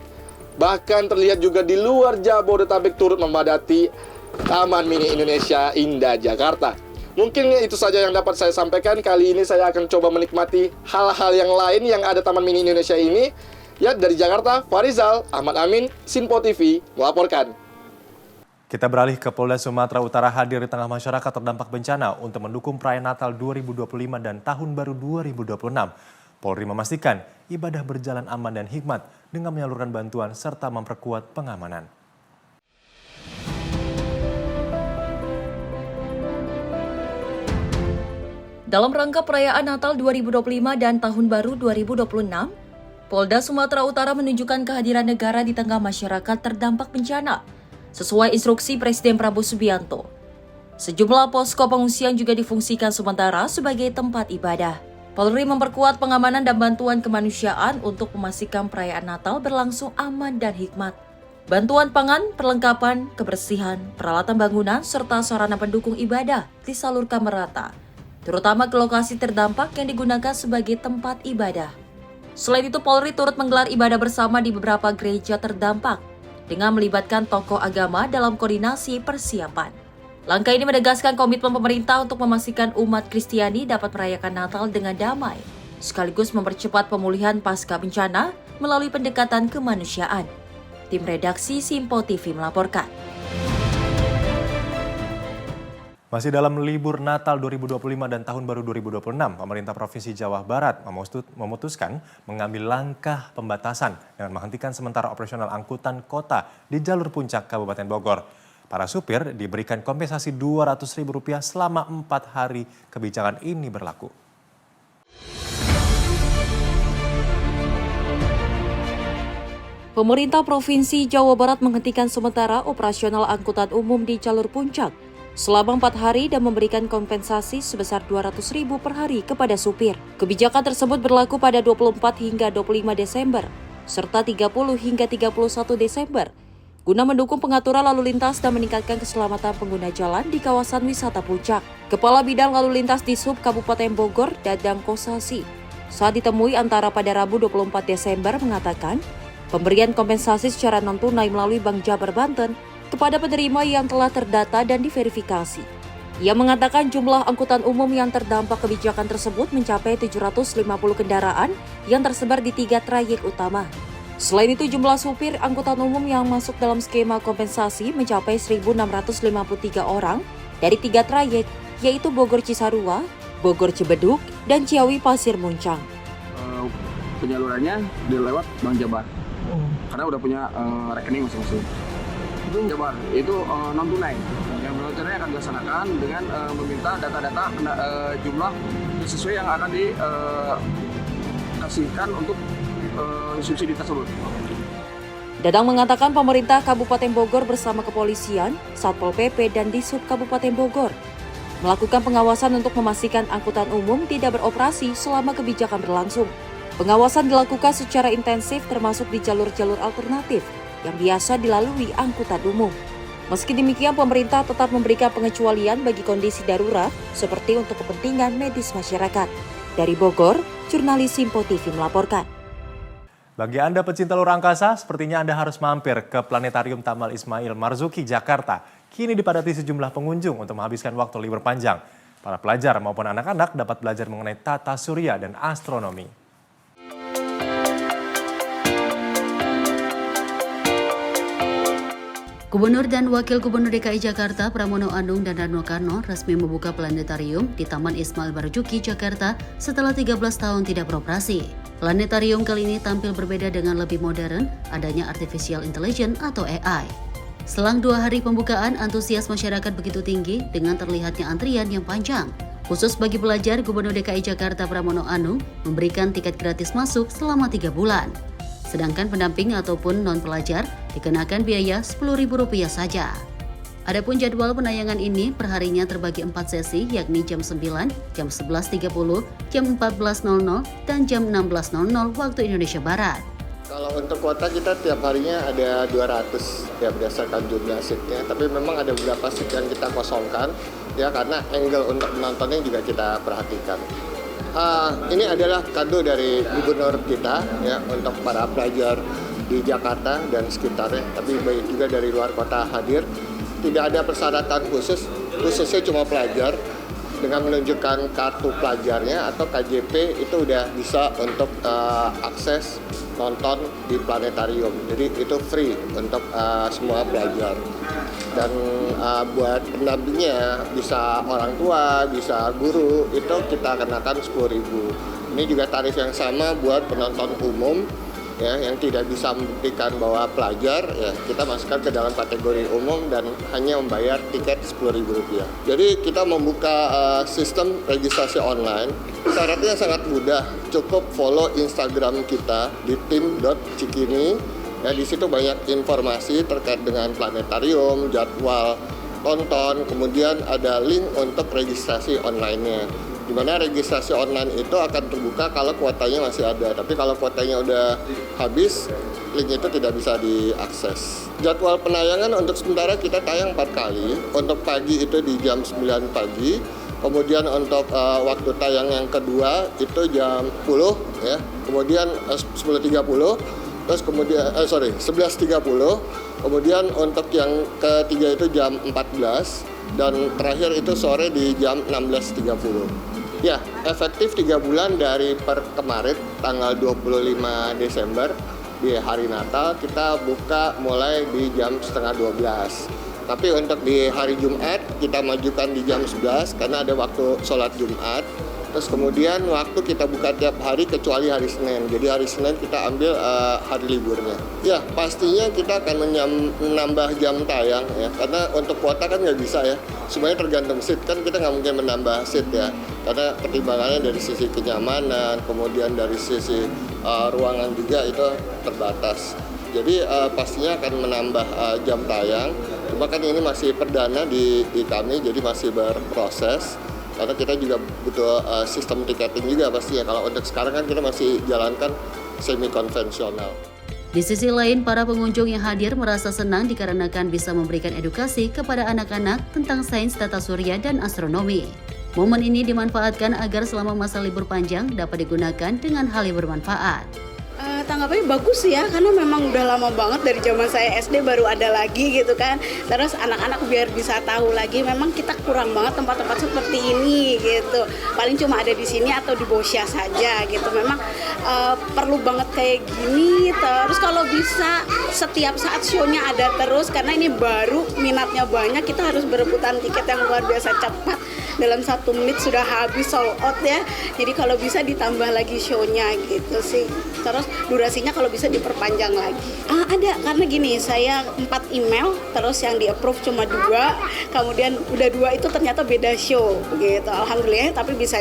bahkan terlihat juga di luar Jabodetabek turut memadati Taman Mini Indonesia Indah Jakarta. Mungkin itu saja yang dapat saya sampaikan. Kali ini saya akan coba menikmati hal-hal yang lain yang ada Taman Mini Indonesia ini. Ya, dari Jakarta, Farizal, Ahmad Amin, Simpo TV melaporkan. Kita beralih ke Polda Sumatera Utara hadir di tengah masyarakat terdampak bencana untuk mendukung perayaan Natal 2025 dan Tahun Baru 2026. Polri memastikan ibadah berjalan aman dan hikmat dengan menyalurkan bantuan serta memperkuat pengamanan. Dalam rangka perayaan Natal 2025 dan Tahun Baru 2026, Polda Sumatera Utara menunjukkan kehadiran negara di tengah masyarakat terdampak bencana, sesuai instruksi Presiden Prabowo Subianto. Sejumlah posko pengungsian juga difungsikan sementara sebagai tempat ibadah. Polri memperkuat pengamanan dan bantuan kemanusiaan untuk memastikan perayaan Natal berlangsung aman dan hikmat. Bantuan pangan, perlengkapan, kebersihan, peralatan bangunan, serta sarana pendukung ibadah disalurkan merata, terutama ke lokasi terdampak yang digunakan sebagai tempat ibadah. Selain itu, Polri turut menggelar ibadah bersama di beberapa gereja terdampak dengan melibatkan tokoh agama dalam koordinasi persiapan. Langkah ini menegaskan komitmen pemerintah untuk memastikan umat Kristiani dapat merayakan Natal dengan damai, sekaligus mempercepat pemulihan pasca bencana melalui pendekatan kemanusiaan. Tim redaksi Simpo TV melaporkan. Masih dalam libur Natal 2025 dan Tahun Baru 2026, pemerintah Provinsi Jawa Barat memutuskan mengambil langkah pembatasan dengan menghentikan sementara operasional angkutan kota di jalur puncak Kabupaten Bogor. Para supir diberikan kompensasi Rp200.000 selama 4 hari kebijakan ini berlaku. Pemerintah Provinsi Jawa Barat menghentikan sementara operasional angkutan umum di jalur puncak selama 4 hari dan memberikan kompensasi sebesar Rp200.000 per hari kepada supir. Kebijakan tersebut berlaku pada 24 hingga 25 Desember, serta 30 hingga 31 Desember, guna mendukung pengaturan lalu lintas dan meningkatkan keselamatan pengguna jalan di kawasan wisata puncak. Kepala Bidang Lalu Lintas Dishub Kabupaten Bogor, Dadang Kosasi, saat ditemui antara pada Rabu 24 Desember mengatakan, pemberian kompensasi secara non-tunai melalui Bank Jabar Banten kepada penerima yang telah terdata dan diverifikasi. Ia mengatakan jumlah angkutan umum yang terdampak kebijakan tersebut mencapai 750 kendaraan yang tersebar di 3 trayek utama. Selain itu, jumlah supir angkutan umum yang masuk dalam skema kompensasi mencapai 1.653 orang dari 3 trayek, yaitu Bogor Cisarua, Bogor Cibeduk, dan Ciawi Pasir Muncang. Penyalurannya lewat Bank Jabar, karena udah punya rekening masing-masing. Itu Jabar, itu non-tunai. Yang non-tunai akan dilaksanakan dengan meminta data-data jumlah sesuai yang akan dikasihkan untuk subsidi tersebut. Dadang mengatakan pemerintah Kabupaten Bogor bersama kepolisian, Satpol PP, dan Dishub Kabupaten Bogor melakukan pengawasan untuk memastikan angkutan umum tidak beroperasi selama kebijakan berlangsung. Pengawasan dilakukan secara intensif termasuk di jalur-jalur alternatif yang biasa dilalui angkutan umum. Meski demikian, pemerintah tetap memberikan pengecualian bagi kondisi darurat seperti untuk kepentingan medis masyarakat. Dari Bogor, jurnalis Simpo TV melaporkan. Bagi Anda pecinta luar angkasa, sepertinya Anda harus mampir ke Planetarium Tamal Ismail Marzuki, Jakarta. Kini dipadati sejumlah pengunjung untuk menghabiskan waktu libur panjang. Para pelajar maupun anak-anak dapat belajar mengenai tata surya dan astronomi. Gubernur dan Wakil Gubernur DKI Jakarta Pramono Anung dan Rano Karno resmi membuka planetarium di Taman Ismail Marzuki, Jakarta setelah 13 tahun tidak beroperasi. Planetarium kali ini tampil berbeda dengan lebih modern, adanya artificial intelligence atau AI. Selang 2 hari pembukaan, antusias masyarakat begitu tinggi dengan terlihatnya antrian yang panjang. Khusus bagi pelajar, Gubernur DKI Jakarta Pramono Anung memberikan tiket gratis masuk selama 3 bulan. Sedangkan pendamping ataupun non-pelajar dikenakan biaya Rp10.000 saja. Adapun jadwal penayangan ini perharinya terbagi 4 sesi, yakni jam 9, jam 11.30, jam 14.00, dan jam 16.00 waktu Indonesia Barat. Kalau untuk kuota kita tiap harinya ada 200 ya berdasarkan jumlah seatnya, tapi memang ada beberapa seat yang kita kosongkan ya karena angle untuk menontonnya juga kita perhatikan. Ini adalah kado dari gubernur kita ya untuk para pelajar di Jakarta dan sekitarnya, tapi baik juga dari luar kota hadir. Tidak ada persyaratan khususnya cuma pelajar. Dengan menunjukkan kartu pelajarnya atau KJP itu udah bisa untuk akses nonton di planetarium. Jadi itu free untuk semua pelajar. Dan buat pendampingnya bisa orang tua, bisa guru, itu kita kenakan 10.000. Ini juga tarif yang sama buat penonton umum ya, yang tidak bisa membuktikan bahwa pelajar, ya kita masukkan ke dalam kategori umum dan hanya membayar tiket Rp10.000. Jadi kita membuka sistem registrasi online. Syaratnya sangat mudah, cukup follow Instagram kita di tim.cikini. Ya, di situ banyak informasi terkait dengan planetarium, jadwal tonton, kemudian ada link untuk registrasi online-nya. Di mana registrasi online itu akan terbuka kalau kuotanya masih ada. Tapi kalau kuotanya udah habis, link itu tidak bisa diakses. Jadwal penayangan untuk sementara kita tayang 4 kali. Untuk pagi itu di jam 9 pagi. Kemudian untuk waktu tayang yang kedua itu jam 10 ya. Kemudian 10.30. Terus kemudian 11.30. Kemudian untuk yang ketiga itu jam 14 dan terakhir itu sore di jam 16.30. Ya, efektif 3 bulan dari per kemarin tanggal 25 Desember di hari Natal kita buka mulai di jam 11:30. Tapi untuk di hari Jumat kita majukan di jam 11 karena ada waktu sholat Jumat. Terus kemudian waktu kita buka tiap hari kecuali hari Senin. Jadi hari Senin kita ambil hari liburnya. Ya, pastinya kita akan menambah jam tayang ya. Karena untuk kuota kan nggak bisa ya. Semuanya tergantung seat, kan kita nggak mungkin menambah seat ya. Karena pertimbangannya dari sisi kenyamanan, kemudian dari sisi ruangan juga itu terbatas. Jadi pastinya akan menambah jam tayang. Cuma kan ini masih perdana di kami, jadi masih berproses. Karena kita juga butuh sistem tiketing juga pastinya. Kalau untuk sekarang kan kita masih jalankan semi konvensional. Di sisi lain, para pengunjung yang hadir merasa senang dikarenakan bisa memberikan edukasi kepada anak-anak tentang sains tata surya dan astronomi. Momen ini dimanfaatkan agar selama masa libur panjang dapat digunakan dengan hal yang bermanfaat. Tanggapannya bagus ya, karena memang udah lama banget dari zaman saya SD baru ada lagi gitu kan. Terus anak-anak biar bisa tahu lagi, memang kita kurang banget tempat-tempat seperti ini gitu. Paling cuma ada di sini atau di Bosya saja gitu. Memang perlu banget kayak gini. Terus kalau bisa setiap saat show-nya ada terus, karena ini baru, minatnya banyak, kita harus berebutan tiket yang luar biasa cepat. Dalam 1 menit sudah habis sold out ya. Jadi kalau bisa ditambah lagi show-nya gitu sih. Terus durasinya kalau bisa diperpanjang lagi. Ada, karena gini, saya 4 email, terus yang di-approve cuma 2. Kemudian udah 2 itu ternyata beda show gitu. Alhamdulillah, tapi bisa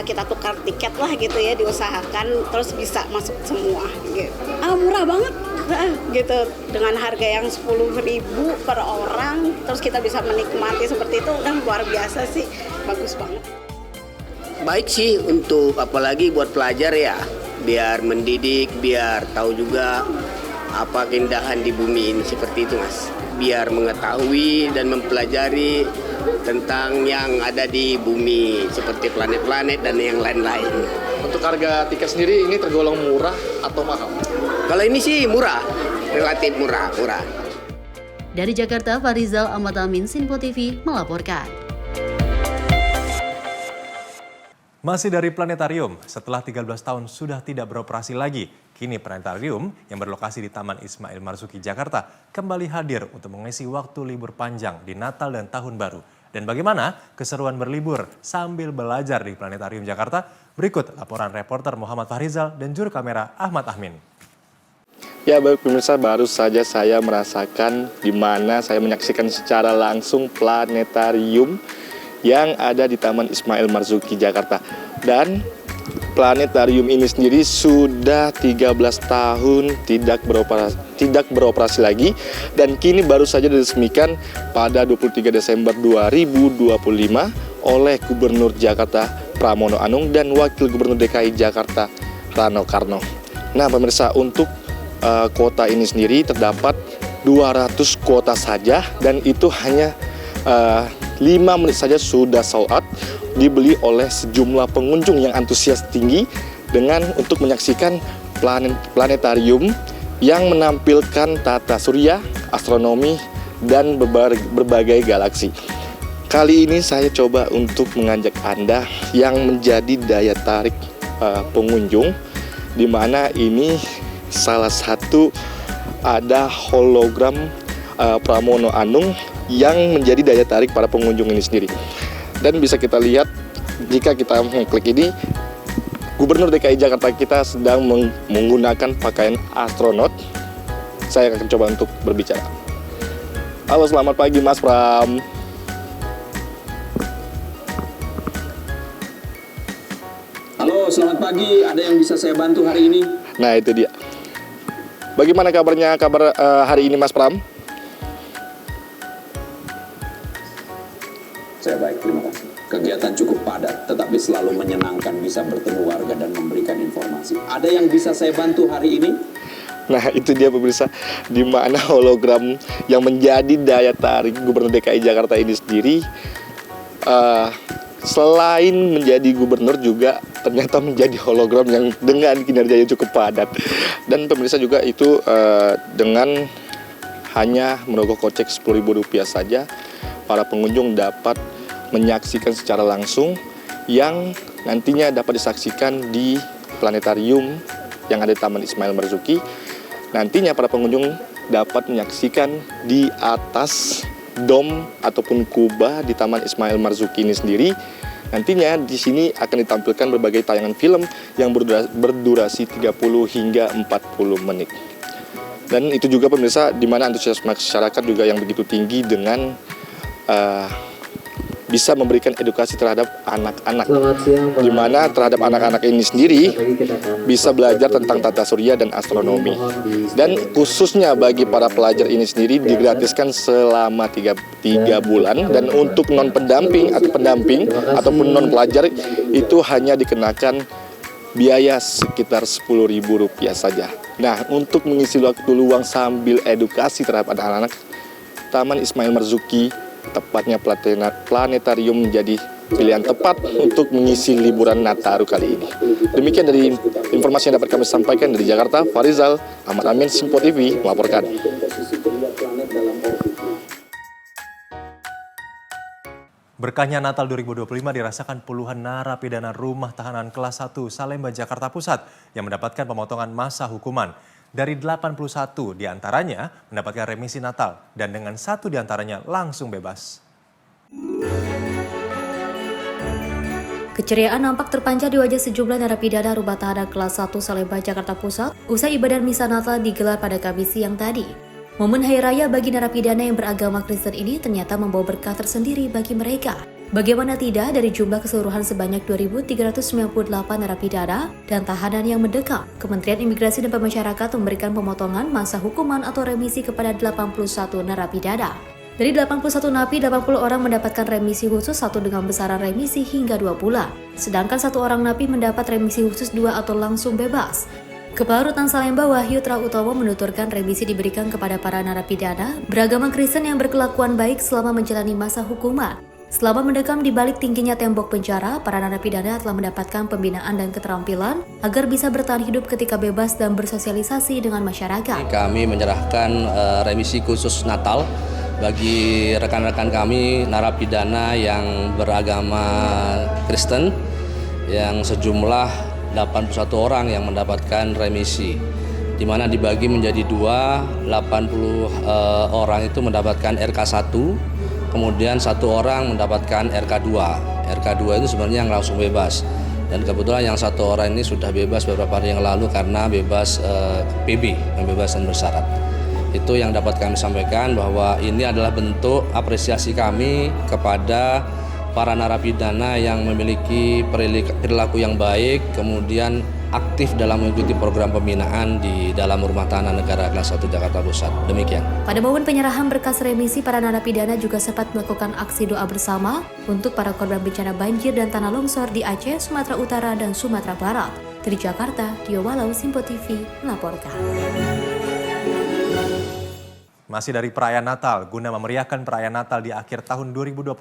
kita tukar tiket lah gitu ya, diusahakan terus bisa masuk semua gitu. Murah banget gitu, dengan harga yang 10.000 per orang, terus kita bisa menikmati seperti itu, udah luar biasa sih, bagus banget. Baik sih untuk apalagi buat pelajar ya, biar mendidik, biar tahu juga apa keindahan di bumi ini seperti itu Mas. Biar mengetahui dan mempelajari tentang yang ada di bumi seperti planet-planet dan yang lain-lain. Untuk harga tiket sendiri ini tergolong murah atau mahal? Kalau ini sih murah, relatif murah. Dari Jakarta, Farizal Ahmad Amin, Sinpo TV melaporkan. Masih dari planetarium, setelah 13 tahun sudah tidak beroperasi lagi, kini planetarium yang berlokasi di Taman Ismail Marzuki, Jakarta kembali hadir untuk mengisi waktu libur panjang di Natal dan Tahun Baru. Dan bagaimana keseruan berlibur sambil belajar di Planetarium Jakarta? Berikut laporan reporter Muhammad Fahrizal dan juru kamera Ahmad Amin. Ya baik pemirsa, baru saja saya merasakan di mana saya menyaksikan secara langsung planetarium yang ada di Taman Ismail Marzuki, Jakarta. Dan planetarium ini sendiri sudah 13 tahun tidak beroperasi lagi dan kini baru saja diresmikan pada 23 Desember 2025 oleh Gubernur Jakarta Pramono Anung dan Wakil Gubernur DKI Jakarta Rano Karno. Nah pemirsa, untuk kuota ini sendiri terdapat 200 kuota saja dan itu hanya 5 menit saja sudah sold out, dibeli oleh sejumlah pengunjung yang antusias tinggi dengan untuk menyaksikan planetarium yang menampilkan tata surya, astronomi, dan berbagai galaksi. Kali ini saya coba untuk mengajak Anda yang menjadi daya tarik pengunjung, di mana ini salah satu ada hologram Pramono Anung yang menjadi daya tarik para pengunjung ini sendiri. Dan bisa kita lihat jika kita mengklik ini, Gubernur DKI Jakarta kita sedang menggunakan pakaian astronot. Saya akan coba untuk berbicara. Halo, selamat pagi Mas Pram. Halo, selamat pagi. Ada yang bisa saya bantu hari ini? Nah, itu dia. Bagaimana kabarnya hari ini Mas Pram? Saya baik, terima kasih. Kegiatan cukup padat, tetapi selalu menyenangkan bisa bertemu warga dan memberikan informasi. Ada yang bisa saya bantu hari ini? Nah, itu dia pemirsa, di mana hologram yang menjadi daya tarik Gubernur DKI Jakarta ini sendiri, selain menjadi gubernur juga ternyata menjadi hologram yang dengan kinerjanya cukup padat. Dan pemirsa juga itu dengan hanya merogoh kocek Rp10.000 saja, para pengunjung dapat menyaksikan secara langsung yang nantinya dapat disaksikan di planetarium yang ada di Taman Ismail Marzuki. Nantinya para pengunjung dapat menyaksikan di atas dom ataupun kubah di Taman Ismail Marzuki ini sendiri. Nantinya di sini akan ditampilkan berbagai tayangan film yang berdurasi 30 hingga 40 menit. Dan itu juga pemirsa, di mana antusiasme masyarakat juga yang begitu tinggi dengan bisa memberikan edukasi terhadap anak-anak, di mana terhadap anak-anak ini sendiri bisa belajar tentang tata surya dan astronomi. Dan khususnya bagi para pelajar ini sendiri digratiskan selama 3 bulan, dan untuk non pendamping atau pendamping ataupun non pelajar itu hanya dikenakan biaya sekitar Rp10.000 saja. Nah, untuk mengisi waktu luang sambil edukasi terhadap anak-anak, Taman Ismail Marzuki, tepatnya planetarium, menjadi pilihan tepat untuk mengisi liburan Nataru kali ini. Demikian dari informasi yang dapat kami sampaikan dari Jakarta, Farizal Ahmad Amin, Simpo TV melaporkan. Berkahnya Natal 2025 dirasakan puluhan narapidana rumah tahanan kelas 1 Salemba, Jakarta Pusat yang mendapatkan pemotongan masa hukuman. Dari 81 diantaranya mendapatkan remisi Natal dan dengan 1 diantaranya langsung bebas. Keceriaan nampak terpancar di wajah sejumlah narapidana rumah tahanan kelas 1 Salemba, Jakarta Pusat usai ibadah misa Natal digelar pada Kamis siang tadi. Momen Hari Raya bagi narapidana yang beragama Kristen ini ternyata membawa berkah tersendiri bagi mereka. Bagaimana tidak, dari jumlah keseluruhan sebanyak 2.398 narapidana dan tahanan yang mendekam, Kementerian Imigrasi dan Pemasyarakatan memberikan pemotongan masa hukuman atau remisi kepada 81 narapidana. Dari 81 napi, 80 orang mendapatkan remisi khusus 1 dengan besaran remisi hingga 2 bulan. Sedangkan 1 orang napi mendapat remisi khusus 2 atau langsung bebas. Kepala Rutan Salemba Wahyu Trautomo menuturkan remisi diberikan kepada para narapidana beragama Kristen yang berkelakuan baik selama menjalani masa hukuman. Selama mendekam di balik tingginya tembok penjara, para narapidana telah mendapatkan pembinaan dan keterampilan agar bisa bertahan hidup ketika bebas dan bersosialisasi dengan masyarakat. Kami menyerahkan remisi khusus Natal bagi rekan-rekan kami narapidana yang beragama Kristen yang sejumlah 81 orang yang mendapatkan remisi, di mana dibagi menjadi 2, 80 orang itu mendapatkan RK1, kemudian 1 orang mendapatkan RK2. RK2 itu sebenarnya yang langsung bebas, dan kebetulan yang 1 orang ini sudah bebas beberapa hari yang lalu karena bebas PB, pembebasan bersyarat. Itu yang dapat kami sampaikan, bahwa ini adalah bentuk apresiasi kami kepada para narapidana yang memiliki perilaku yang baik, kemudian aktif dalam mengikuti program pembinaan di dalam rumah tahanan negara kelas 1 Jakarta Pusat. Demikian. Pada momen penyerahan berkas remisi, para narapidana juga sempat melakukan aksi doa bersama untuk para korban bencana banjir dan tanah longsor di Aceh, Sumatera Utara, dan Sumatera Barat. Dari Jakarta, Dio Walau, Simpo TV melaporkan. Masih dari perayaan Natal, guna memeriahkan perayaan Natal di akhir tahun 2025,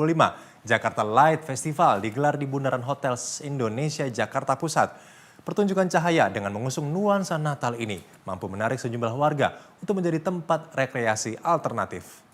Jakarta Light Festival digelar di Bundaran Hotel Indonesia, Jakarta Pusat. Pertunjukan cahaya dengan mengusung nuansa Natal ini mampu menarik sejumlah warga untuk menjadi tempat rekreasi alternatif.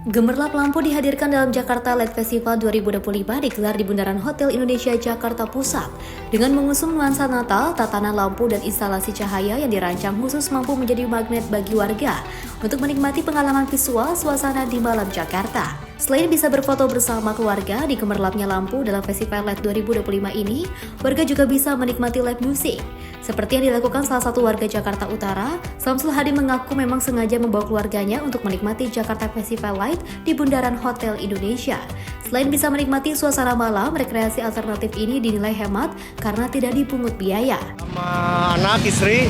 Gemerlap lampu dihadirkan dalam Jakarta Light Festival 2025 digelar di Bundaran Hotel Indonesia Jakarta Pusat. Dengan mengusung nuansa Natal, tatanan lampu dan instalasi cahaya yang dirancang khusus mampu menjadi magnet bagi warga untuk menikmati pengalaman visual suasana di malam Jakarta. Selain bisa berfoto bersama keluarga di gemerlapnya lampu dalam Festival Light 2025 ini, warga juga bisa menikmati live music. Seperti yang dilakukan salah satu warga Jakarta Utara, Samsul Hadi mengaku memang sengaja membawa keluarganya untuk menikmati Jakarta Festival Light di Bundaran Hotel Indonesia. Selain bisa menikmati suasana malam, rekreasi alternatif ini dinilai hemat karena tidak dipungut biaya. Sama anak, istri,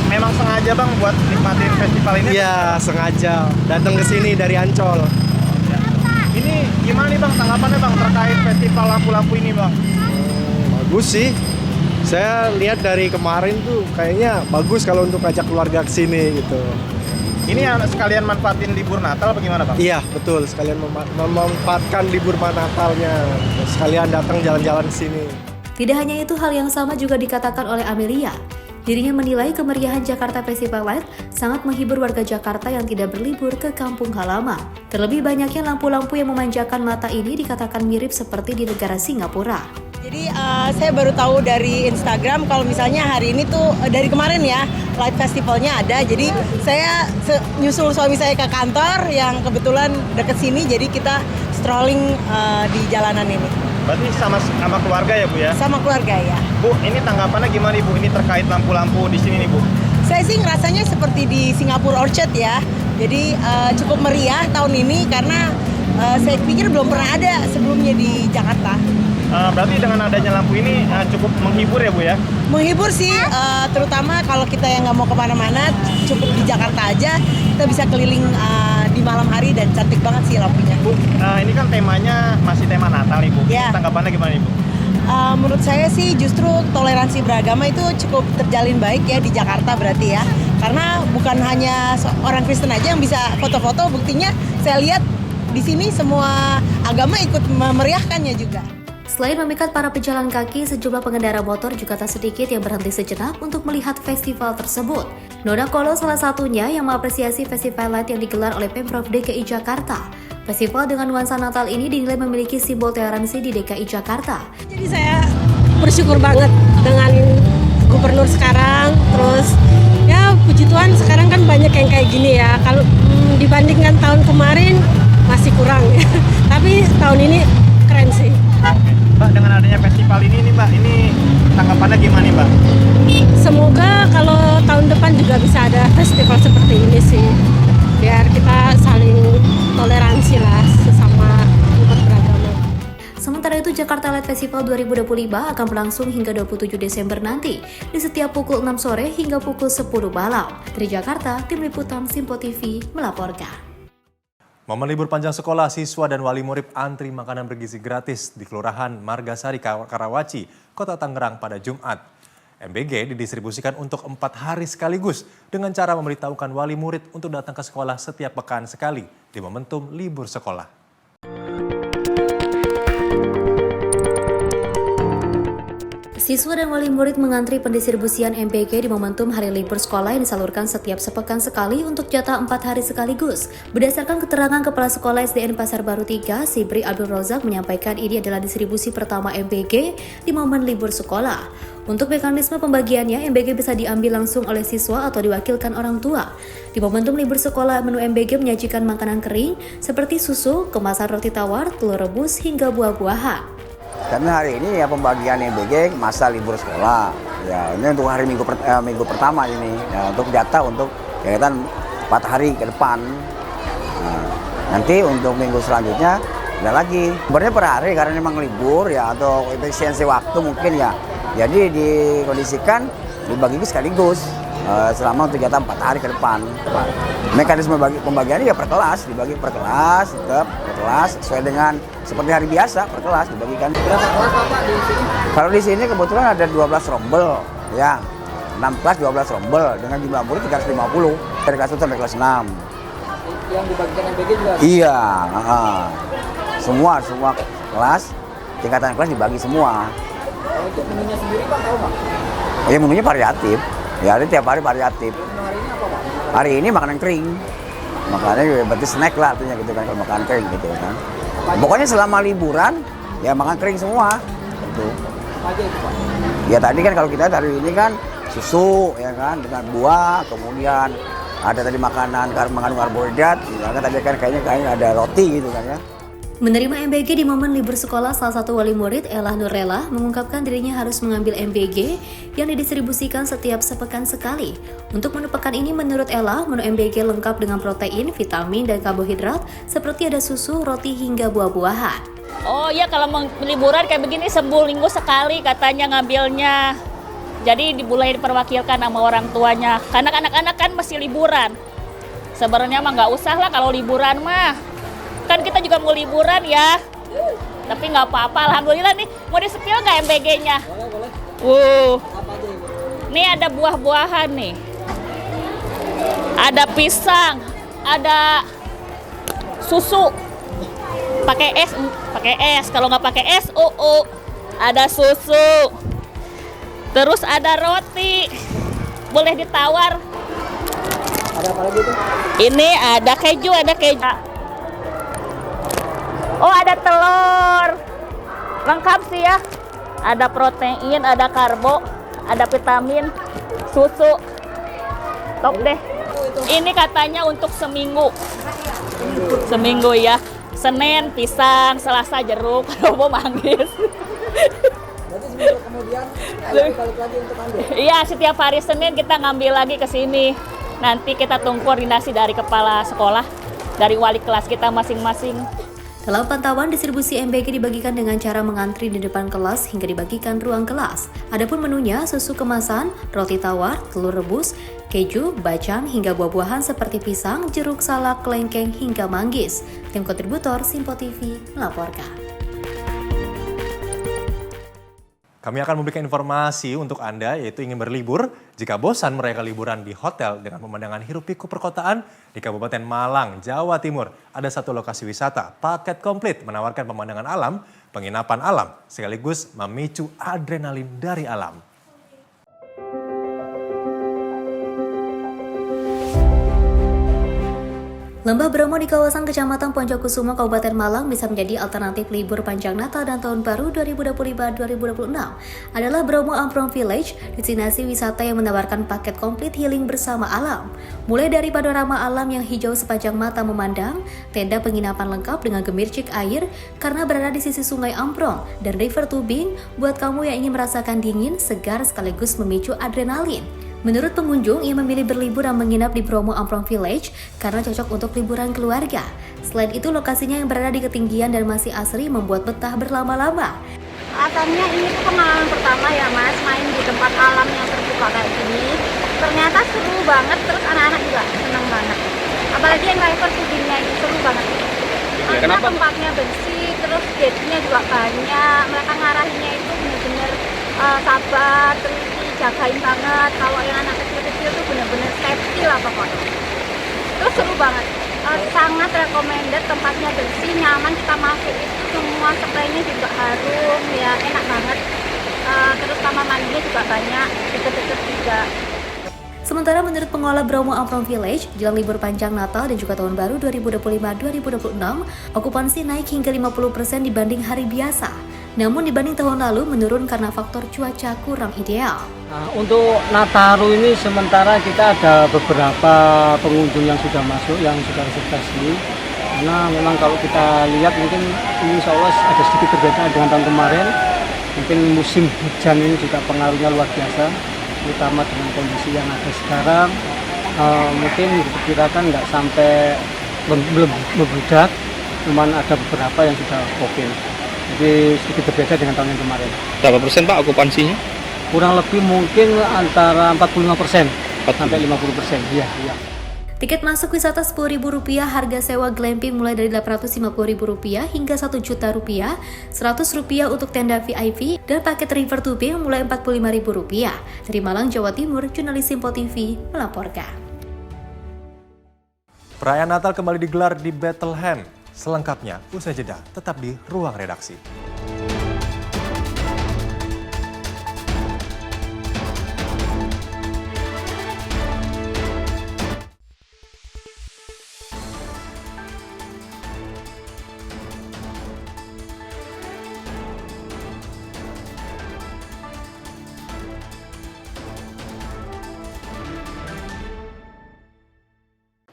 memang sengaja bang buat nikmatin festival ini? Iya, sengaja datang ke sini dari Ancol. Ini gimana nih bang tanggapannya bang terkait festival lampu-lampu ini bang? Bagus sih. Saya lihat dari kemarin tuh kayaknya bagus kalau untuk ajak keluarga ke sini gitu. Ini sekalian manfaatin libur Natal apa gimana bang? Iya betul, sekalian memanfaatkan libur Natalnya, sekalian datang jalan-jalan ke sini. Tidak hanya itu, hal yang sama juga dikatakan oleh Amelia. Dirinya menilai kemeriahan Jakarta Festival Light sangat menghibur warga Jakarta yang tidak berlibur ke kampung halaman. Terlebih banyaknya lampu-lampu yang memanjakan mata ini dikatakan mirip seperti di negara Singapura. Jadi saya baru tahu dari Instagram kalau misalnya hari ini tuh dari kemarin ya Light Festivalnya ada. Jadi saya nyusul suami saya ke kantor yang kebetulan deket sini. Jadi kita strolling di jalanan ini. Berarti sama keluarga ya Bu ya? Sama keluarga ya. Bu, ini tanggapannya gimana Bu? Ini terkait lampu-lampu di sini nih Bu? Saya sih ngerasanya seperti di Singapura Orchard ya. Jadi cukup meriah tahun ini karena saya pikir belum pernah ada sebelumnya di Jakarta. Berarti dengan adanya lampu ini cukup menghibur ya Bu ya? Menghibur sih, terutama kalau kita yang nggak mau kemana-mana, cukup di Jakarta aja, kita bisa keliling di malam hari dan cantik banget sih lampunya. Bu, ini kan temanya masih tema Natal nih Bu. Ya. Tanggapannya gimana nih Bu? Menurut saya sih justru toleransi beragama itu cukup terjalin baik ya di Jakarta berarti ya. Karena bukan hanya orang Kristen aja yang bisa foto-foto, buktinya saya lihat di sini semua agama ikut memeriahkannya juga. Selain memikat para pejalan kaki, sejumlah pengendara motor juga tak sedikit yang berhenti sejenak untuk melihat festival tersebut. Nona Kolo salah satunya yang mengapresiasi Festival Light yang digelar oleh Pemprov DKI Jakarta. Festival dengan nuansa Natal ini dinilai memiliki simbol toleransi di DKI Jakarta. Jadi saya bersyukur banget dengan gubernur sekarang, terus ya puji Tuhan sekarang kan banyak yang kayak gini ya. Kalau dibandingkan tahun kemarin masih kurang ya. Tapi tahun ini keren sih. Mbak, dengan adanya festival ini nih Mbak, ini tanggapannya gimana nih Mbak? Semoga kalau tahun depan juga bisa ada festival seperti ini sih. Biar kita saling toleransi lah sesama umat beragama. Sementara itu, Jakarta Light Festival 2025 akan berlangsung hingga 27 Desember nanti di setiap pukul 6 sore hingga pukul 10 malam. Dari Jakarta, Tim Liputan Simpo TV melaporkan. Momen libur panjang sekolah, siswa dan wali murid antri makanan bergizi gratis di Kelurahan Margasari, Karawaci, Kota Tangerang pada Jumat. MBG didistribusikan untuk 4 hari sekaligus dengan cara memberitahukan wali murid untuk datang ke sekolah setiap pekan sekali di momentum libur sekolah. Siswa dan wali murid mengantri pendistribusian MBG di momentum hari libur sekolah yang disalurkan setiap sepekan sekali untuk jatah 4 hari sekaligus. Berdasarkan keterangan Kepala Sekolah SDN Pasar Baru 3, Sibri Abdul Rozak menyampaikan ini adalah distribusi pertama MBG di momen libur sekolah. Untuk mekanisme pembagiannya, MBG bisa diambil langsung oleh siswa atau diwakilkan orang tua. Di momentum libur sekolah, menu MBG menyajikan makanan kering seperti susu, kemasan roti tawar, telur rebus, hingga buah-buahan. Karena hari ini ya pembagian MBG masa libur sekolah. Ya, ini untuk hari minggu pertama ini. Ya, untuk jatah untuk kegiatan 4 hari ke depan. Nah, nanti untuk minggu selanjutnya ada lagi. Sebenarnya per hari karena memang libur ya atau efisiensi waktu mungkin ya. Jadi dikondisikan dibagi sekaligus selama untuk jatah 4 hari ke depan. Mekanisme pembagiannya ya per kelas, dibagi per kelas, tetap per kelas sesuai dengan seperti hari biasa per kelas dibagikan. Berapa kelas Pak di sini? Kalau di sini kebetulan ada 12 rombel ya. 6 kelas 12 rombel dengan jumlah murid 350 dari kelas 1 sampai kelas 6. Yang dibagikan MBG juga? Iya, semua kelas, tingkatan kelas dibagi semua. Untuk menunya sendiri Pak tahu Pak? Ya menunya variatif, ya tiap hari variatif. Hari ini apa Pak? Hari ini makanan kering, makanannya berarti snack lah artinya gitu kan, kalau makanan kering gitu kan. Pokoknya selama liburan ya makan kering semua. Gitu. Apa aja itu Pak? Ya tadi kan kalau kita hari ini kan susu ya kan dengan buah, kemudian ada tadi makanan mengandung karbohidrat, ya kan tadi kan kayaknya ada roti gitu kan ya. Menerima MBG di momen libur sekolah, salah satu wali murid Ella Nurlela mengungkapkan dirinya harus mengambil MBG yang didistribusikan setiap sepekan sekali. Untuk menu pekan ini menurut Ella, menu MBG lengkap dengan protein, vitamin, dan karbohidrat seperti ada susu, roti, hingga buah-buahan. Oh iya, kalau mau liburan kayak begini seminggu sekali katanya ngambilnya. Jadi mulai diperwakilkan sama orang tuanya. Karena anak-anak kan masih liburan. Sebenarnya mah nggak usah lah kalau liburan mah. Kan kita juga mau liburan ya. Tapi nggak apa-apa, alhamdulillah nih. Mau di-spill nggak MBG-nya? Boleh. Apa aja Ibu? Nih ada buah-buahan nih. Ada pisang, ada susu. Pakai es. Kalau nggak pakai es, ada susu. Terus ada roti. Boleh ditawar. Ada apa lagi tuh? Ini ada keju. Oh, ada telur. Lengkap sih ya. Ada protein, ada karbo, ada vitamin, susu. Top deh. Ini katanya untuk seminggu. Seminggu ya. Senin pisang, Selasa jeruk, Rabu manggis. Berarti seminggu kemudian balik lagi untuk ambil? Iya, setiap hari Senin kita ngambil lagi ke sini. Nanti kita tunggu koordinasi dari kepala sekolah, dari wali kelas kita masing-masing. Dalam pantauan, distribusi MBG dibagikan dengan cara mengantri di depan kelas hingga dibagikan ruang kelas. Adapun menunya, susu kemasan, roti tawar, telur rebus, keju, bacang, hingga buah-buahan seperti pisang, jeruk, salak, kelengkeng, hingga manggis. Tim kontributor Simpo TV melaporkan. Kami akan memberikan informasi untuk Anda, yaitu ingin berlibur. Jika bosan merayakan liburan di hotel dengan pemandangan hiruk-pikuk perkotaan, di Kabupaten Malang, Jawa Timur, ada satu lokasi wisata paket komplit menawarkan pemandangan alam, penginapan alam, sekaligus memicu adrenalin dari alam. Lembah Bromo di kawasan Kecamatan Poncokusumo, Kabupaten Malang bisa menjadi alternatif libur panjang Natal dan Tahun Baru 2025-2026. Adalah Bromo Amprong Village, destinasi wisata yang menawarkan paket komplit healing bersama alam. Mulai dari panorama alam yang hijau sepanjang mata memandang, tenda penginapan lengkap dengan gemercik air karena berada di sisi Sungai Amprong, dan river tubing buat kamu yang ingin merasakan dingin, segar sekaligus memicu adrenalin. Menurut pengunjung, ia memilih berlibur dan menginap di Bromo Amprong Village karena cocok untuk liburan keluarga. Selain itu, lokasinya yang berada di ketinggian dan masih asri membuat betah berlama-lama. Asalnya ini tuh pengalaman pertama ya Mas, main di tempat alam yang terbuka kayak gini. Ternyata seru banget, terus anak-anak juga senang banget. Apalagi yang river tubingnya itu seru banget. Karena tempatnya bersih, terus gate-nya juga banyak. Mereka ngarahinnya itu benar-benar sabar, teliti, jagain banget. Kalau yang anak kecil-kecil tuh benar-benar safety lah pokoknya. Terus seru banget. Sangat recommended, tempatnya bersih, nyaman, kita masuk itu semua spraynya juga harum, ya enak banget. Terus kamar mandinya juga banyak, deket-deket juga. Sementara menurut pengelola Bromo Amprong Village, jelang libur panjang Natal dan juga Tahun Baru 2025-2026, okupansi naik hingga 50% dibanding hari biasa. Namun dibanding tahun lalu menurun karena faktor cuaca kurang ideal. Nah, untuk Nataru ini sementara kita ada beberapa pengunjung yang sudah masuk, yang sudah reservasi. Karena memang kalau kita lihat mungkin ini insya Allah ada sedikit berbeda dengan tahun kemarin. Mungkin musim hujan ini juga pengaruhnya luar biasa, terutama dengan kondisi yang ada sekarang. Mungkin diperkirakan nggak sampai belum membludak, cuman ada beberapa yang sudah oke. Jadi sedikit berbeda dengan tahun yang kemarin. Berapa persen Pak okupansinya? Kurang lebih mungkin antara 45% sampai 50%. Iya. Tiket masuk wisata Rp10.000, harga sewa glamping mulai dari Rp850.000 hingga Rp1.000.000, Rp100 untuk tenda VIP, dan paket river tubing mulai Rp45.000. Dari Malang, Jawa Timur, jurnalis Simpo TV melaporkan. Perayaan Natal kembali digelar di Bethlehem. Selengkapnya, usai jeda, tetap di Ruang Redaksi.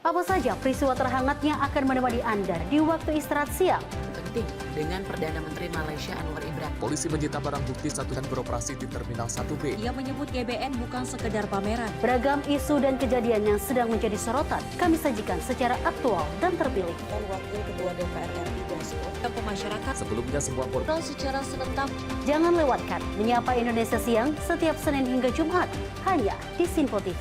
Apa saja peristiwa terhangatnya akan menemani Anda di waktu istirahat siang? Penting dengan Perdana Menteri Malaysia Anwar Ibrahim. Polisi menyita barang bukti satu dan beroperasi di Terminal 1B. Ia menyebut GBN bukan sekedar pameran. Beragam isu dan kejadian yang sedang menjadi sorotan kami sajikan secara aktual dan terpilih. Dan Wakil Ketua DPR RI Dasko ke masyarakat Sebelumnya semua portal secara serentak. Jangan lewatkan Menyapa Indonesia Siang setiap Senin hingga Jumat hanya di Sinpo TV.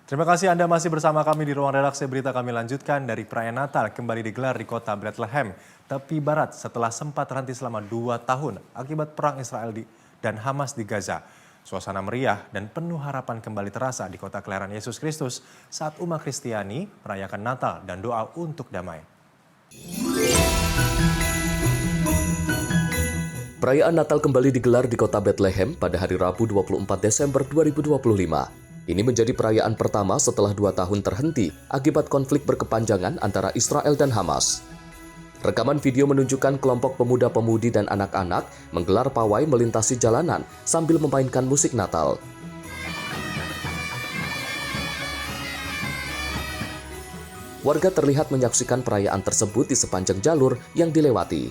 Terima kasih Anda masih bersama kami di Ruang Redaksi. Berita kami lanjutkan. Dari perayaan Natal kembali digelar di kota Bethlehem, tepi barat setelah sempat terhenti selama 2 tahun akibat perang Israel dan Hamas di Gaza. Suasana meriah dan penuh harapan kembali terasa di kota kelahiran Yesus Kristus saat umat Kristiani merayakan Natal dan doa untuk damai. Perayaan Natal kembali digelar di kota Bethlehem pada hari Rabu 24 Desember 2025. Ini menjadi perayaan pertama setelah 2 tahun terhenti akibat konflik berkepanjangan antara Israel dan Hamas. Rekaman video menunjukkan kelompok pemuda-pemudi dan anak-anak menggelar pawai melintasi jalanan sambil memainkan musik Natal. Warga terlihat menyaksikan perayaan tersebut di sepanjang jalur yang dilewati.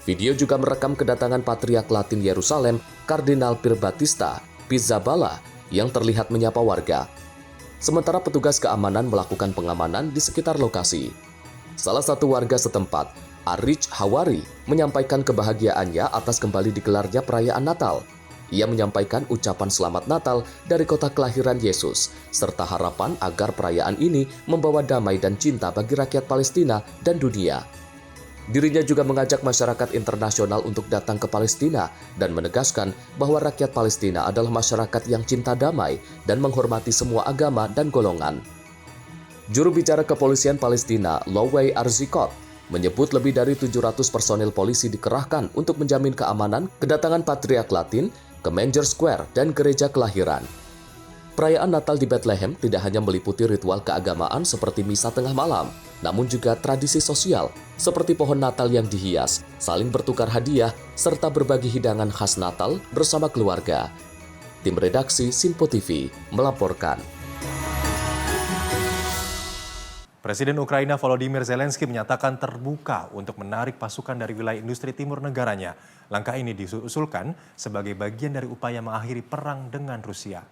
Video juga merekam kedatangan Patriark Latin Yerusalem, Kardinal Pierbattista Pizzaballa, yang terlihat menyapa warga. Sementara petugas keamanan melakukan pengamanan di sekitar lokasi. Salah satu warga setempat, Arich Hawari, menyampaikan kebahagiaannya atas kembali digelarnya perayaan Natal. Ia menyampaikan ucapan selamat Natal dari kota kelahiran Yesus, serta harapan agar perayaan ini membawa damai dan cinta bagi rakyat Palestina dan dunia. Dirinya juga mengajak masyarakat internasional untuk datang ke Palestina dan menegaskan bahwa rakyat Palestina adalah masyarakat yang cinta damai dan menghormati semua agama dan golongan. Juru bicara kepolisian Palestina, Lowey Arzikot, menyebut lebih dari 700 personil polisi dikerahkan untuk menjamin keamanan kedatangan Patriark Latin ke Manger Square dan gereja kelahiran. Perayaan Natal di Bethlehem tidak hanya meliputi ritual keagamaan seperti misa tengah malam, namun juga tradisi sosial seperti pohon Natal yang dihias, saling bertukar hadiah, serta berbagi hidangan khas Natal bersama keluarga. Tim redaksi Sinpo TV melaporkan. Presiden Ukraina Volodymyr Zelensky menyatakan terbuka untuk menarik pasukan dari wilayah industri timur negaranya. Langkah ini diusulkan sebagai bagian dari upaya mengakhiri perang dengan Rusia.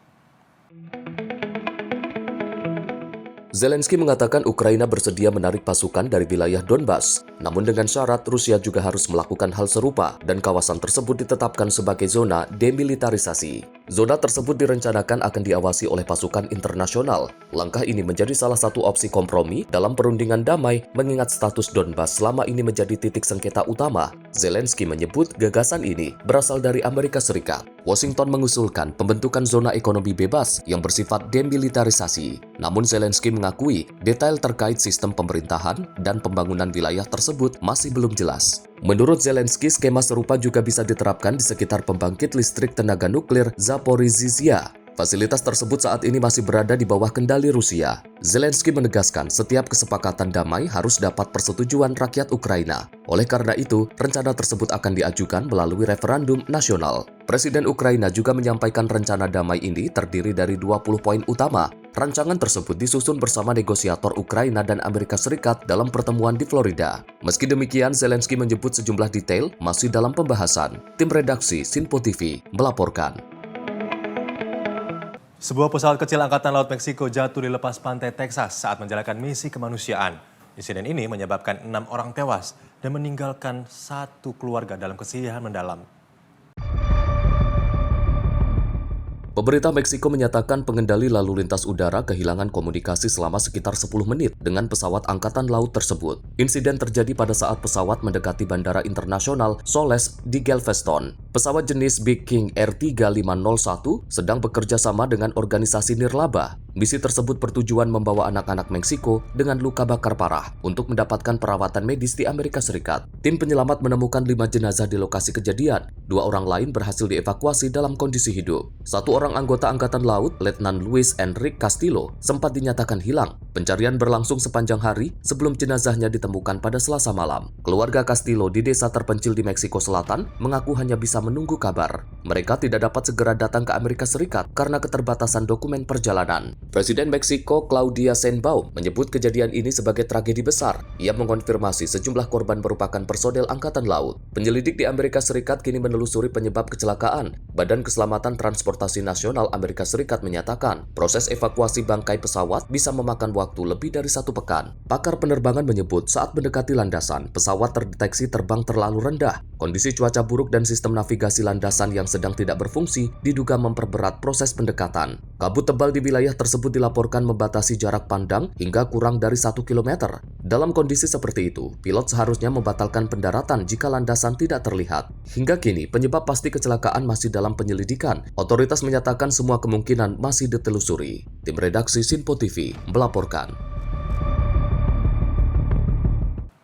Zelensky mengatakan Ukraina bersedia menarik pasukan dari wilayah Donbas, namun dengan syarat Rusia juga harus melakukan hal serupa dan kawasan tersebut ditetapkan sebagai zona demilitarisasi. Zona tersebut direncanakan akan diawasi oleh pasukan internasional. Langkah ini menjadi salah satu opsi kompromi dalam perundingan damai mengingat status Donbas selama ini menjadi titik sengketa utama. Zelensky menyebut gagasan ini berasal dari Amerika Serikat. Washington mengusulkan pembentukan zona ekonomi bebas yang bersifat demilitarisasi. Namun Zelensky mengakui detail terkait sistem pemerintahan dan pembangunan wilayah tersebut masih belum jelas. Menurut Zelensky, skema serupa juga bisa diterapkan di sekitar pembangkit listrik tenaga nuklir Zaporizhzhia. Fasilitas tersebut saat ini masih berada di bawah kendali Rusia. Zelensky menegaskan setiap kesepakatan damai harus dapat persetujuan rakyat Ukraina. Oleh karena itu, rencana tersebut akan diajukan melalui referendum nasional. Presiden Ukraina juga menyampaikan rencana damai ini terdiri dari 20 poin utama. Rancangan tersebut disusun bersama negosiator Ukraina dan Amerika Serikat dalam pertemuan di Florida. Meski demikian, Zelensky menyebut sejumlah detail masih dalam pembahasan. Tim redaksi Sinpo TV melaporkan. Sebuah pesawat kecil Angkatan Laut Meksiko jatuh di lepas pantai Texas saat menjalankan misi kemanusiaan. Insiden ini menyebabkan 6 orang tewas dan meninggalkan 1 keluarga dalam kesedihan mendalam. Pemerintah Meksiko menyatakan pengendali lalu lintas udara kehilangan komunikasi selama sekitar 10 menit dengan pesawat angkatan laut tersebut. Insiden terjadi pada saat pesawat mendekati Bandara Internasional Soles di Galveston. Pesawat jenis Big King R3501 sedang bekerja sama dengan organisasi nirlaba. Misi tersebut bertujuan membawa anak-anak Meksiko dengan luka bakar parah untuk mendapatkan perawatan medis di Amerika Serikat. Tim penyelamat menemukan 5 jenazah di lokasi kejadian. 2 orang lain berhasil dievakuasi dalam kondisi hidup. 1 orang anggota Angkatan Laut, Letnan Luis Enrique Castillo, sempat dinyatakan hilang. Pencarian berlangsung sepanjang hari sebelum jenazahnya ditemukan pada Selasa malam. Keluarga Castillo di desa terpencil di Meksiko Selatan mengaku hanya bisa menunggu kabar. Mereka tidak dapat segera datang ke Amerika Serikat karena keterbatasan dokumen perjalanan. Presiden Meksiko Claudia Sheinbaum menyebut kejadian ini sebagai tragedi besar. Ia mengonfirmasi sejumlah korban merupakan personel Angkatan Laut. Penyelidik di Amerika Serikat kini menelusuri penyebab kecelakaan. Badan Keselamatan Transportasi Nasional Amerika Serikat menyatakan proses evakuasi bangkai pesawat bisa memakan waktu lebih dari 1 pekan. Pakar penerbangan menyebut saat mendekati landasan, pesawat terdeteksi terbang terlalu rendah. Kondisi cuaca buruk dan sistem navigasi landasan yang sedang tidak berfungsi diduga memperberat proses pendekatan. Kabut tebal di wilayah tersebut dilaporkan membatasi jarak pandang hingga kurang dari 1 km. Dalam kondisi seperti itu, pilot seharusnya membatalkan pendaratan jika landasan tidak terlihat. Hingga kini, penyebab pasti kecelakaan masih dalam penyelidikan. Otoritas menyatakan semua kemungkinan masih ditelusuri. Tim redaksi Sinpo TV melaporkan.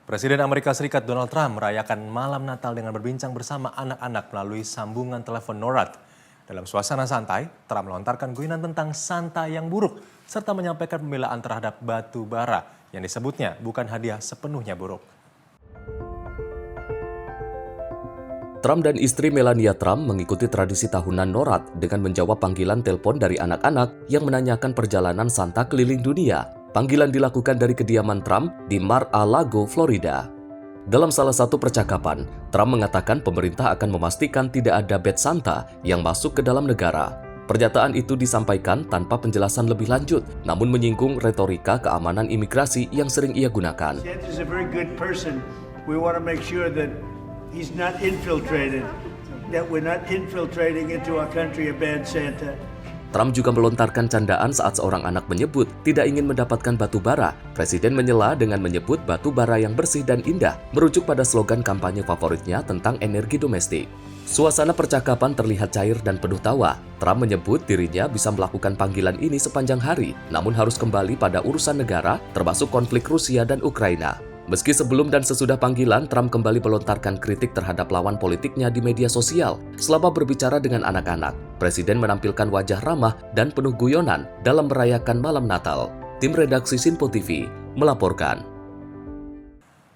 Presiden Amerika Serikat Donald Trump merayakan malam Natal dengan berbincang bersama anak-anak melalui sambungan telepon NORAD. Dalam suasana santai, Trump melontarkan guyonan tentang Santa yang buruk, serta menyampaikan pembelaan terhadap batu bara yang disebutnya bukan hadiah sepenuhnya buruk. Trump dan istri Melania Trump mengikuti tradisi tahunan NORAD dengan menjawab panggilan telepon dari anak-anak yang menanyakan perjalanan Santa keliling dunia. Panggilan dilakukan dari kediaman Trump di Mar-a-Lago, Florida. Dalam salah satu percakapan, Trump mengatakan pemerintah akan memastikan tidak ada bed Santa yang masuk ke dalam negara. Pernyataan itu disampaikan tanpa penjelasan lebih lanjut, namun menyinggung retorika keamanan imigrasi yang sering ia gunakan. Santa's a very good person. We want to make sure that he's not infiltrated, that we're not infiltrating into our country a bad Santa. Trump juga melontarkan candaan saat seorang anak menyebut tidak ingin mendapatkan batu bara. Presiden menyela dengan menyebut batu bara yang bersih dan indah, merujuk pada slogan kampanye favoritnya tentang energi domestik. Suasana percakapan terlihat cair dan penuh tawa. Trump menyebut dirinya bisa melakukan panggilan ini sepanjang hari, namun harus kembali pada urusan negara, termasuk konflik Rusia dan Ukraina. Meski sebelum dan sesudah panggilan, Trump kembali melontarkan kritik terhadap lawan politiknya di media sosial. Selama berbicara dengan anak-anak, Presiden menampilkan wajah ramah dan penuh guyonan dalam merayakan malam Natal. Tim redaksi Sinpo TV melaporkan.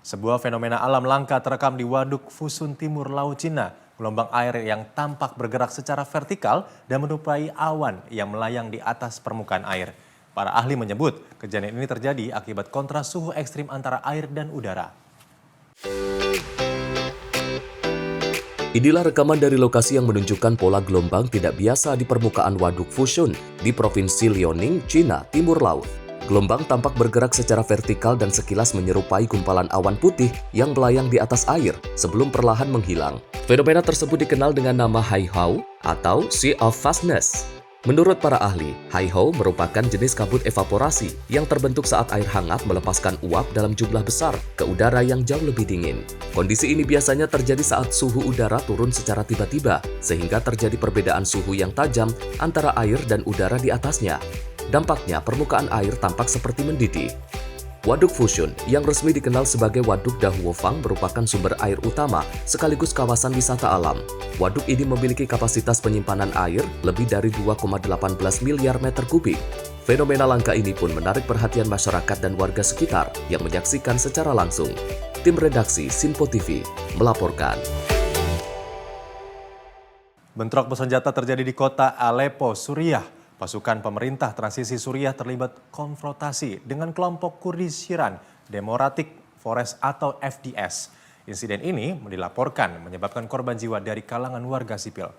Sebuah fenomena alam langka terekam di Waduk Fusun Timur Laut Cina. Gelombang air yang tampak bergerak secara vertikal dan menyerupai awan yang melayang di atas permukaan air. Para ahli menyebut kejadian ini terjadi akibat kontras suhu ekstrim antara air dan udara. Inilah rekaman dari lokasi yang menunjukkan pola gelombang tidak biasa di permukaan Waduk Fusun di Provinsi Liaoning, Cina, Timur Laut. Gelombang tampak bergerak secara vertikal dan sekilas menyerupai gumpalan awan putih yang melayang di atas air sebelum perlahan menghilang. Fenomena tersebut dikenal dengan nama Haihao atau Sea of Vastness. Menurut para ahli, Haihao merupakan jenis kabut evaporasi yang terbentuk saat air hangat melepaskan uap dalam jumlah besar ke udara yang jauh lebih dingin. Kondisi ini biasanya terjadi saat suhu udara turun secara tiba-tiba, sehingga terjadi perbedaan suhu yang tajam antara air dan udara di atasnya. Dampaknya, permukaan air tampak seperti mendidih. Waduk Fusun, yang resmi dikenal sebagai Waduk Dahuofang, merupakan sumber air utama sekaligus kawasan wisata alam. Waduk ini memiliki kapasitas penyimpanan air lebih dari 2,18 miliar meter kubik. Fenomena langka ini pun menarik perhatian masyarakat dan warga sekitar yang menyaksikan secara langsung. Tim redaksi Sinpo TV melaporkan. Bentrok bersenjata terjadi di kota Aleppo, Suriah. Pasukan pemerintah transisi Suriah terlibat konfrontasi dengan kelompok Kurdis Syirian Democratic Forces atau FDS. Insiden ini dilaporkan menyebabkan korban jiwa dari kalangan warga sipil.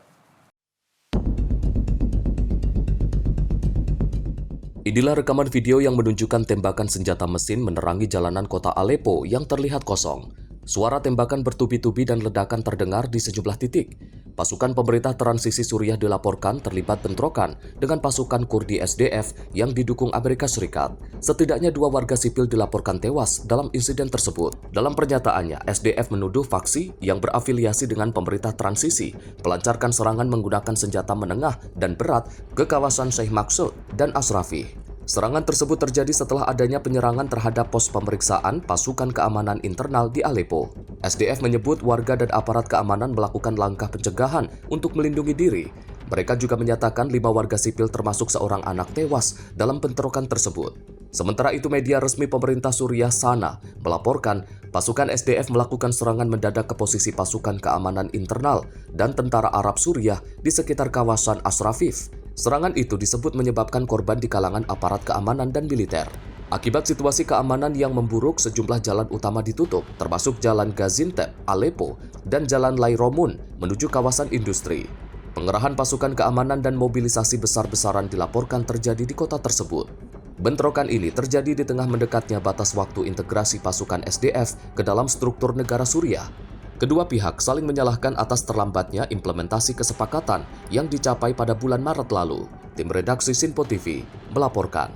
Inilah rekaman video yang menunjukkan tembakan senjata mesin menerangi jalanan kota Aleppo yang terlihat kosong. Suara tembakan bertubi-tubi dan ledakan terdengar di sejumlah titik. pasukan pemerintah transisi Suriah dilaporkan terlibat bentrokan dengan pasukan Kurdi SDF yang didukung Amerika Serikat. Setidaknya 2 warga sipil dilaporkan tewas dalam insiden tersebut. Dalam pernyataannya, SDF menuduh faksi yang berafiliasi dengan pemerintah transisi melancarkan serangan menggunakan senjata menengah dan berat ke kawasan Sheikh Maksud dan Asrafi. Serangan tersebut terjadi setelah adanya penyerangan terhadap pos pemeriksaan pasukan keamanan internal di Aleppo. SDF menyebut warga dan aparat keamanan melakukan langkah pencegahan untuk melindungi diri. Mereka juga menyatakan 5 warga sipil termasuk seorang anak tewas dalam bentrokan tersebut. Sementara itu, media resmi pemerintah Suriah Sana melaporkan pasukan SDF melakukan serangan mendadak ke posisi pasukan keamanan internal dan tentara Arab Suriah di sekitar kawasan Asrafif. Serangan itu disebut menyebabkan korban di kalangan aparat keamanan dan militer. Akibat situasi keamanan yang memburuk, sejumlah jalan utama ditutup, termasuk Jalan Gaziantep, Aleppo, dan Jalan Lairomun menuju kawasan industri. Pengerahan pasukan keamanan dan mobilisasi besar-besaran dilaporkan terjadi di kota tersebut. Bentrokan ini terjadi di tengah mendekatnya batas waktu integrasi pasukan SDF ke dalam struktur negara Suriah. Kedua pihak saling menyalahkan atas terlambatnya implementasi kesepakatan yang dicapai pada bulan Maret lalu. Tim redaksi Sinpo TV melaporkan.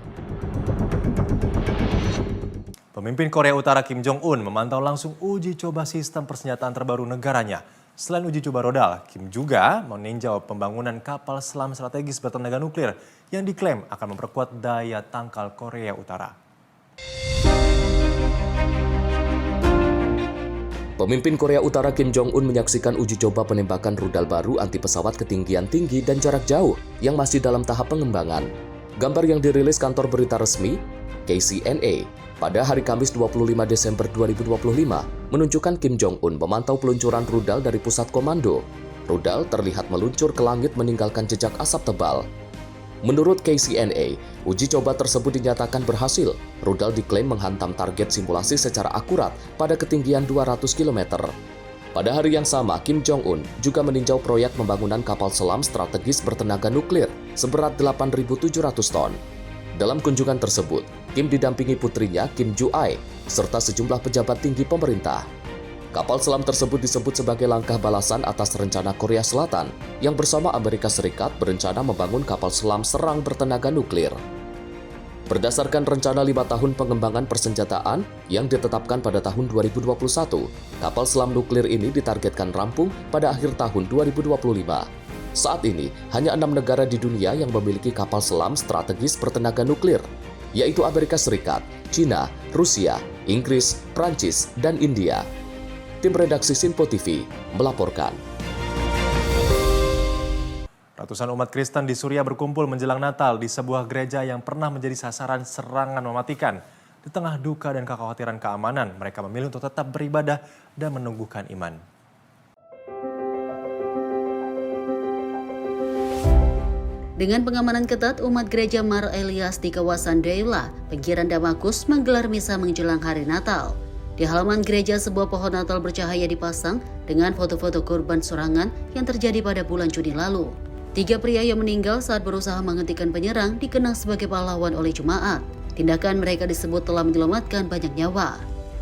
Pemimpin Korea Utara Kim Jong-un memantau langsung uji coba sistem persenjataan terbaru negaranya. Selain uji coba rodal, Kim juga meninjau pembangunan kapal selam strategis bertenaga nuklir yang diklaim akan memperkuat daya tangkal Korea Utara. Pemimpin Korea Utara Kim Jong-un menyaksikan uji coba penembakan rudal baru anti pesawat ketinggian tinggi dan jarak jauh yang masih dalam tahap pengembangan. Gambar yang dirilis kantor berita resmi KCNA pada hari Kamis 25 Desember 2025 menunjukkan Kim Jong-un memantau peluncuran rudal dari pusat komando. Rudal terlihat meluncur ke langit meninggalkan jejak asap tebal. Menurut KCNA, uji coba tersebut dinyatakan berhasil. Rudal diklaim menghantam target simulasi secara akurat pada ketinggian 200 km. Pada hari yang sama, Kim Jong-un juga meninjau proyek pembangunan kapal selam strategis bertenaga nuklir seberat 8.700 ton. Dalam kunjungan tersebut, Kim didampingi putrinya Kim Ju-ae serta sejumlah pejabat tinggi pemerintah. Kapal selam tersebut disebut sebagai langkah balasan atas rencana Korea Selatan yang bersama Amerika Serikat berencana membangun kapal selam serang bertenaga nuklir. Berdasarkan rencana 5 tahun pengembangan persenjataan yang ditetapkan pada tahun 2021, kapal selam nuklir ini ditargetkan rampung pada akhir tahun 2025. Saat ini, hanya 6 negara di dunia yang memiliki kapal selam strategis bertenaga nuklir, yaitu Amerika Serikat, China, Rusia, Inggris, Prancis, dan India. Tim redaksi Sinpo TV melaporkan. Ratusan umat Kristen di Suriah berkumpul menjelang Natal di sebuah gereja yang pernah menjadi sasaran serangan mematikan. Di tengah duka dan kekhawatiran keamanan, mereka memilih untuk tetap beribadah dan menumbuhkan iman. Dengan pengamanan ketat, umat gereja Mar Elias di kawasan Deila, pinggiran Damaskus menggelar misa menjelang hari Natal. Di halaman gereja, sebuah pohon Natal bercahaya dipasang dengan foto-foto korban serangan yang terjadi pada bulan Juni lalu. 3 pria yang meninggal saat berusaha menghentikan penyerang dikenang sebagai pahlawan oleh jemaat. Tindakan mereka disebut telah menyelamatkan banyak nyawa.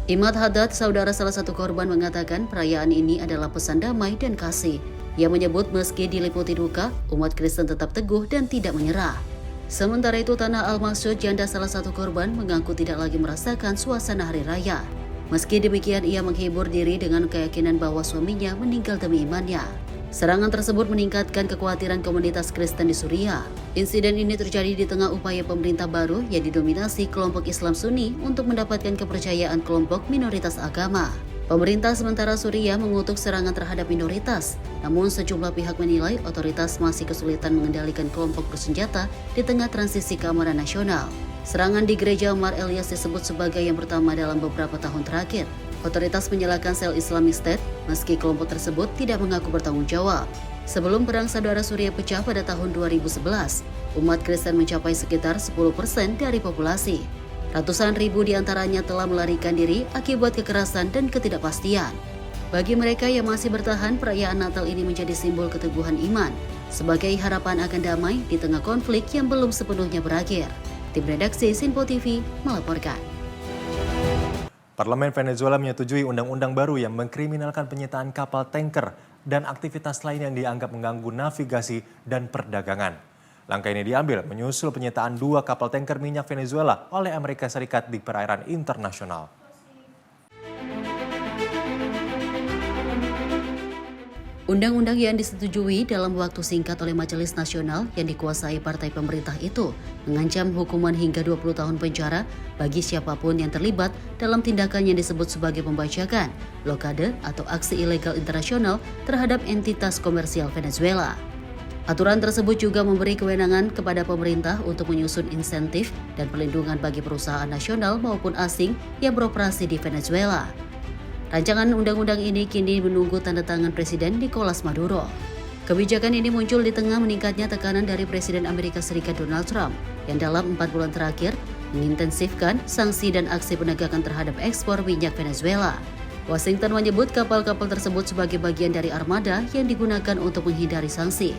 Imad Haddad, saudara salah satu korban, mengatakan perayaan ini adalah pesan damai dan kasih. Ia menyebut meski diliputi duka, umat Kristen tetap teguh dan tidak menyerah. Sementara itu, Tanah Al-Maksud, janda salah satu korban, mengaku tidak lagi merasakan suasana hari raya. Meski demikian, ia menghibur diri dengan keyakinan bahwa suaminya meninggal demi imannya. Serangan tersebut meningkatkan kekhawatiran komunitas Kristen di Suriah. Insiden ini terjadi di tengah upaya pemerintah baru yang didominasi kelompok Islam Sunni untuk mendapatkan kepercayaan kelompok minoritas agama. Pemerintah sementara Suriah mengutuk serangan terhadap minoritas, namun sejumlah pihak menilai otoritas masih kesulitan mengendalikan kelompok bersenjata di tengah transisi keamanan nasional. Serangan di gereja Mar Elias disebut sebagai yang pertama dalam beberapa tahun terakhir. Otoritas menyalahkan sel Islamic State meski kelompok tersebut tidak mengaku bertanggung jawab. Sebelum Perang Saudara Suriah pecah pada tahun 2011, umat Kristen mencapai sekitar 10% dari populasi. Ratusan ribu diantaranya telah melarikan diri akibat kekerasan dan ketidakpastian. Bagi mereka yang masih bertahan, perayaan Natal ini menjadi simbol keteguhan iman, sebagai harapan akan damai di tengah konflik yang belum sepenuhnya berakhir. Tim redaksi Sinpo TV melaporkan. Parlemen Venezuela menyetujui undang-undang baru yang mengkriminalkan penyitaan kapal tanker dan aktivitas lain yang dianggap mengganggu navigasi dan perdagangan. Langkah ini diambil menyusul penyitaan 2 kapal tanker minyak Venezuela oleh Amerika Serikat di perairan internasional. Undang-undang yang disetujui dalam waktu singkat oleh Majelis Nasional yang dikuasai partai pemerintah itu mengancam hukuman hingga 20 tahun penjara bagi siapapun yang terlibat dalam tindakan yang disebut sebagai pembajakan, blokade, atau aksi ilegal internasional terhadap entitas komersial Venezuela. Aturan tersebut juga memberi kewenangan kepada pemerintah untuk menyusun insentif dan perlindungan bagi perusahaan nasional maupun asing yang beroperasi di Venezuela. Rancangan undang-undang ini kini menunggu tanda tangan Presiden Nicolas Maduro. Kebijakan ini muncul di tengah meningkatnya tekanan dari Presiden Amerika Serikat Donald Trump yang dalam 4 bulan terakhir mengintensifkan sanksi dan aksi penegakan terhadap ekspor minyak Venezuela. Washington menyebut kapal-kapal tersebut sebagai bagian dari armada yang digunakan untuk menghindari sanksi.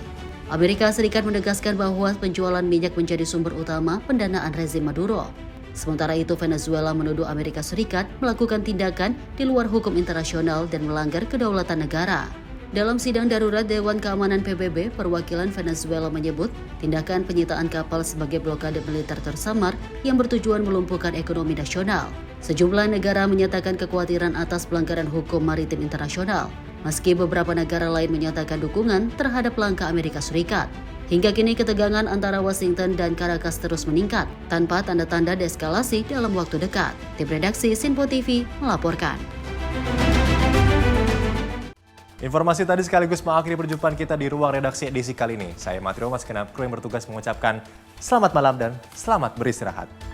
Amerika Serikat menegaskan bahwa penjualan minyak menjadi sumber utama pendanaan rezim Maduro. Sementara itu, Venezuela menuduh Amerika Serikat melakukan tindakan di luar hukum internasional dan melanggar kedaulatan negara. Dalam sidang darurat Dewan Keamanan PBB, perwakilan Venezuela menyebut tindakan penyitaan kapal sebagai blokade militer tersamar yang bertujuan melumpuhkan ekonomi nasional. Sejumlah negara menyatakan kekhawatiran atas pelanggaran hukum maritim internasional, meski beberapa negara lain menyatakan dukungan terhadap langkah Amerika Serikat. Hingga kini ketegangan antara Washington dan Caracas terus meningkat tanpa tanda-tanda deeskalasi dalam waktu dekat. Tim redaksi Sinpo TV melaporkan. Informasi tadi sekaligus mengakhiri perjumpaan kita di ruang redaksi edisi kali ini. Saya Matrio Mas, segenap kru yang bertugas mengucapkan selamat malam dan selamat beristirahat.